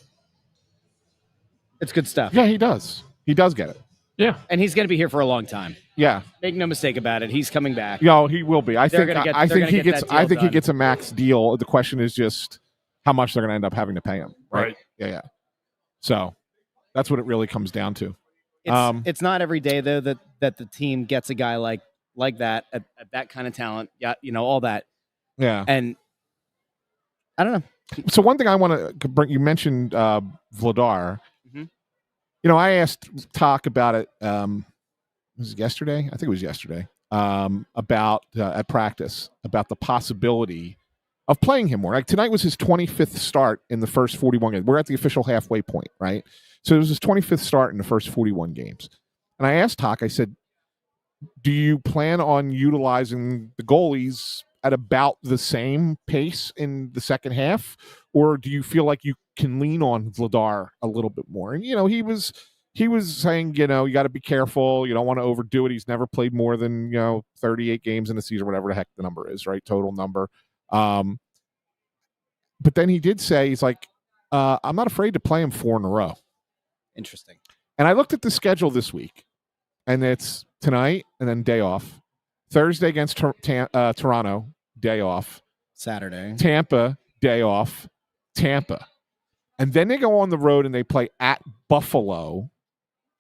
It's good stuff. Yeah, he does. He does get it. Yeah. And he's going to be here for a long time. Yeah. Make no mistake about it. He's coming back. No, he will be. I think he gets. I think he gets a max deal. The question is just how much they're going to end up having to pay him. Right. Yeah. So that's what it really comes down to. It's not every day though that the team gets a guy like that at that kind of talent. Yeah, all that. Yeah. And I don't know. So one thing I want to bring, you mentioned Vladar. Mm-hmm. I asked Talk about it. Was it yesterday? I think it was yesterday. About at practice about the possibility of playing him more. Like tonight was his 25th start in the first 41 games. We're at the official halfway point, right? So it was his 25th start in the first 41 games. And I asked Talk, I said, do you plan on utilizing the goalies at about the same pace in the second half? Or do you feel like you can lean on Vladar a little bit more? And, he was saying, you got to be careful. You don't want to overdo it. He's never played more than, 38 games in the season, whatever the heck the number is, right? Total number. But then he did say, he's like, I'm not afraid to play him 4 in a row. Interesting. And I looked at the schedule this week, and it's tonight and then day off. Thursday against Toronto, day off. Saturday. Tampa, day off. Tampa. And then they go on the road and they play at Buffalo,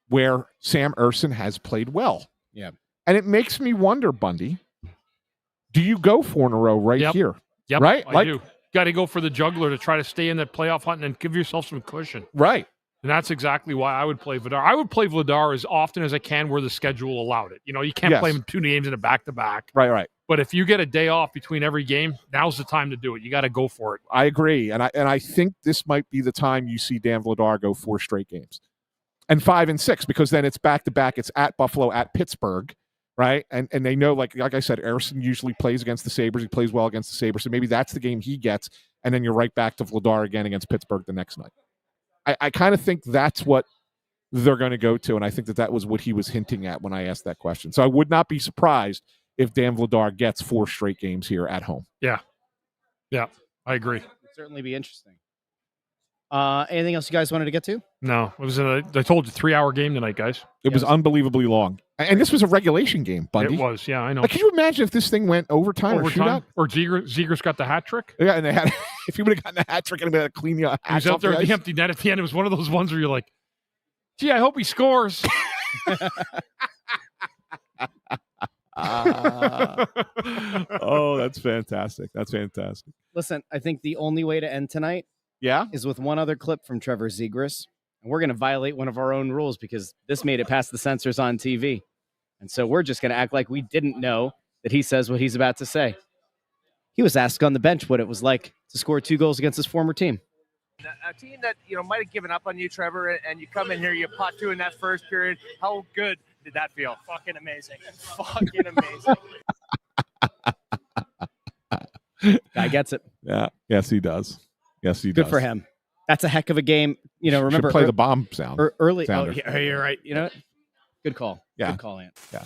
where Sam Ersson has played well. Yeah. And it makes me wonder, Bundy, do you go 4 in a row here? Yep. Right? I do. Got to go for the juggler to try to stay in that playoff hunt and give yourself some cushion. Right. And that's exactly why I would play Vladar. I would play Vladar as often as I can where the schedule allowed it. You can't play him 2 games in a back-to-back. Right. But if you get a day off between every game, now's the time to do it. You got to go for it. I agree. And I think this might be the time you see Dan Vladar go 4 straight games. And 5 and 6, because then it's back-to-back. It's at Buffalo, at Pittsburgh, right? And they know, like I said, Ersson usually plays against the Sabres. He plays well against the Sabres. So maybe that's the game he gets. And then you're right back to Vladar again against Pittsburgh the next night. I kind of think that's what they're going to go to, and I think that was what he was hinting at when I asked that question. So I would not be surprised if Dan Vladar gets 4 straight games here at home. Yeah, I agree. It'd certainly be interesting. Anything else you guys wanted to get to? No, it was I told you 3-hour game tonight, guys. It was unbelievably long, and this was a regulation game, Bundy. It was, yeah, I know. Like, can you imagine if this thing went overtime or shootout? Or Zegras got the hat trick? Yeah, and they had if he would have gotten the hat trick and been able to clean the he was out there at the empty net at the end. It was one of those ones where you're like, gee, I hope he scores. Oh, that's fantastic. That's fantastic. Listen, I think the only way to end tonight is with one other clip from Trevor Zegras. And we're going to violate one of our own rules because this made it past the censors on TV. And so we're just going to act like we didn't know that he says what he's about to say. He was asked on the bench what it was like to score 2 goals against his former team. A team that might have given up on you, Trevor, and you come in here, you pot 2 in that first period. How good did that feel? Fucking amazing. Fucking amazing. Guy gets it. Yeah. Yes, he does. Yes, he does. Good for him. That's a heck of a game. Remember, should play the bomb sound. Early. Sounder. Oh, yeah, you're right. You know what? Good call. Yeah. Good call, Ant. Yeah.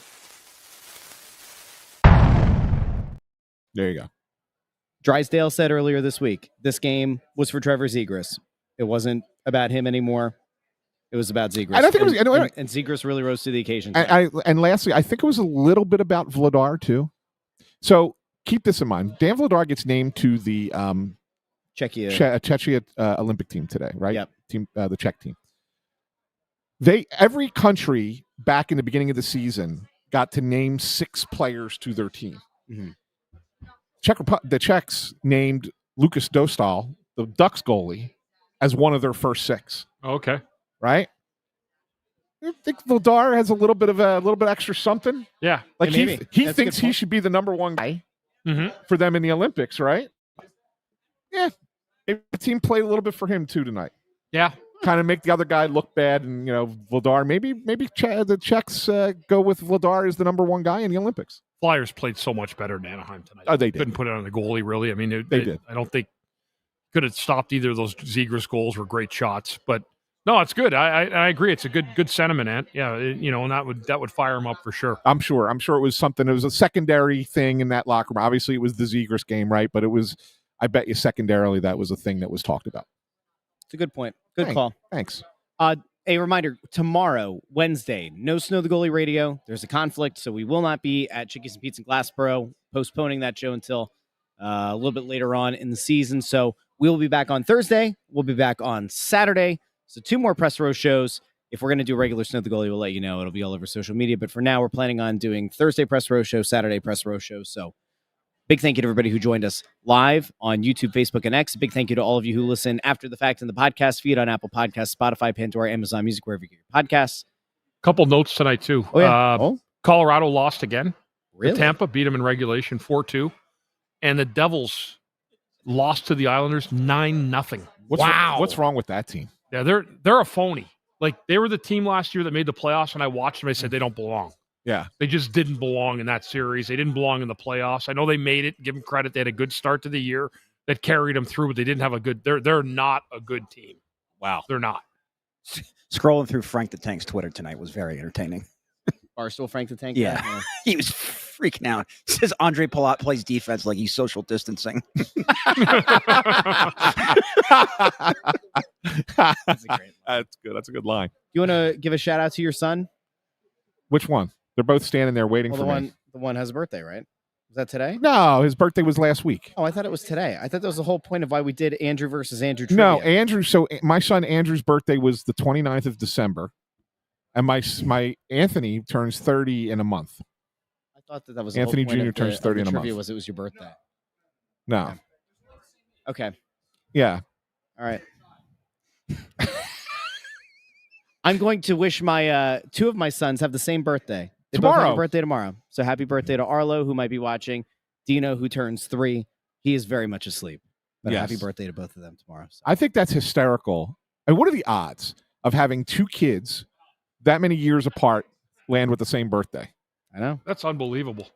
There you go. Drysdale said earlier this week, this game was for Trevor Zegras. It wasn't about him anymore. It was about Zegras. I don't think it was. And Zegras really rose to the occasion. And lastly, I think it was a little bit about Vladar too. So keep this in mind. Dan Vladar gets named to the Czechia Olympic team today, right? Yep. Team, the Czech team. Every country back in the beginning of the season got to name 6 players to their team. Mm-hmm. The Czechs named Lukas Dostal, the Ducks goalie, as one of their first 6. Okay. Right? I think Vladar has a little bit extra something. Yeah. Like he thinks he should be the number 1 guy for them in the Olympics, right? Yeah. Maybe the team played a little bit for him too tonight. Yeah. Kind of make the other guy look bad, and Vladar. Maybe the Czechs go with Vladar as the number 1 guy in the Olympics. Flyers played so much better than Anaheim tonight. Oh, they did. Couldn't put it on the goalie, really. I mean, they did. I don't think could have stopped either of those Zegras goals. Were great shots, but no, it's good. I agree. It's a good sentiment, Ant. Yeah, and that would fire him up for sure. I'm sure it was something. It was a secondary thing in that locker room. Obviously, it was the Zegras game, right? But it was. I bet you secondarily that was a thing that was talked about. It's a good point. Good call. Thanks. a reminder, tomorrow, Wednesday, no Snow the Goalie radio. There's a conflict, so we will not be at Chickies and Pete's in Glassboro, postponing that show until a little bit later on in the season. So we will be back on Thursday. We'll be back on Saturday. So 2 more Press Row shows. If we're going to do regular Snow the Goalie, we'll let you know. It'll be all over social media. But for now, we're planning on doing Thursday Press Row show, Saturday Press Row show. So big thank you to everybody who joined us live on YouTube, Facebook, and X. Big thank you to all of you who listen after the fact in the podcast feed on Apple Podcasts, Spotify, Pandora, Amazon Music, wherever you get your podcasts. Couple notes tonight, too. Oh, yeah. Colorado lost again. Really? Tampa beat them in regulation 4-2. And the Devils lost to the Islanders 9-0. Wow. What's wrong with that team? Yeah, they're a phony. Like, they were the team last year that made the playoffs, and I watched them. I said they don't belong. Yeah. They just didn't belong in that series. They didn't belong in the playoffs. I know they made it. Give them credit. They had a good start to the year that carried them through, but they didn't have a good – they're not a good team. Wow. They're not. Scrolling through Frank the Tank's Twitter tonight was very entertaining. Barstool Frank the Tank? Yeah. He was freaking out. Says Andre Palat plays defense like he's social distancing. That's a great line. That's good. That's a good line. You want to give a shout out to your son? Which one? They're both standing there waiting for me. The one has a birthday, right? Was that today? No, his birthday was last week. Oh, I thought it was today. I thought that was the whole point of why we did Andrew versus Andrew trivia. No, Andrew. So my son Andrew's birthday was the 29th of December. And my Anthony turns 30 in a month. I thought that was Anthony the whole point Jr. turns 30 in a trivia month. was it was your birthday. No. Okay. Yeah. All right. I'm going to wish my 2 of my sons have the same birthday. They both have a birthday tomorrow. So happy birthday to Arlo, who might be watching. Dino, who turns 3. He is very much asleep. But Yes. happy birthday to both of them tomorrow. So. I think that's hysterical. And what are the odds of having 2 kids that many years apart land with the same birthday? I know. That's unbelievable.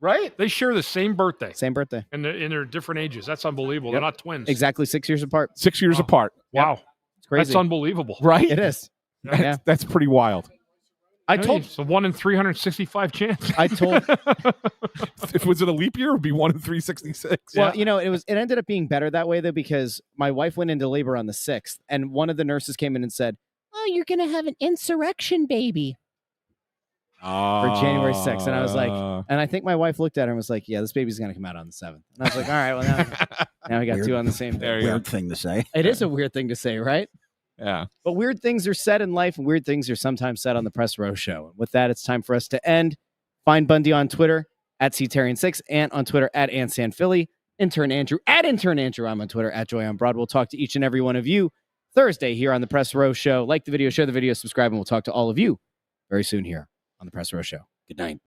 Right? They share the same birthday. Same birthday. And they're different ages. That's unbelievable. Yep. They're not twins. Exactly 6 years apart. 6 years apart. Wow. It's crazy. That's unbelievable. Right? It is. Yeah. That's pretty wild. I told it's a 1 in 365 chance. I told If it was in a leap year, it would be 1 in 366. Well, it ended up being better that way though, because my wife went into labor on the 6th, and one of the nurses came in and said, "Oh, you're gonna have an insurrection baby for January 6th." And I was like, and I think my wife looked at her and was like, "Yeah, this baby's gonna come out on the 7th." And I was like, "All right, well now we got 2 on the same day." Weird thing to say. It is a weird thing to say, right? Yeah. But weird things are said in life, and weird things are sometimes said on the Press Row Show. And with that, it's time for us to end. Find Bundy on Twitter at Therien6, and on Twitter at SanFilippo. Intern Andrew at Intern Andrew. I'm on Twitter at Joy on Broad. We'll talk to each and every one of you Thursday here on the Press Row Show. Like the video, share the video, subscribe, and we'll talk to all of you very soon here on the Press Row Show. Good night.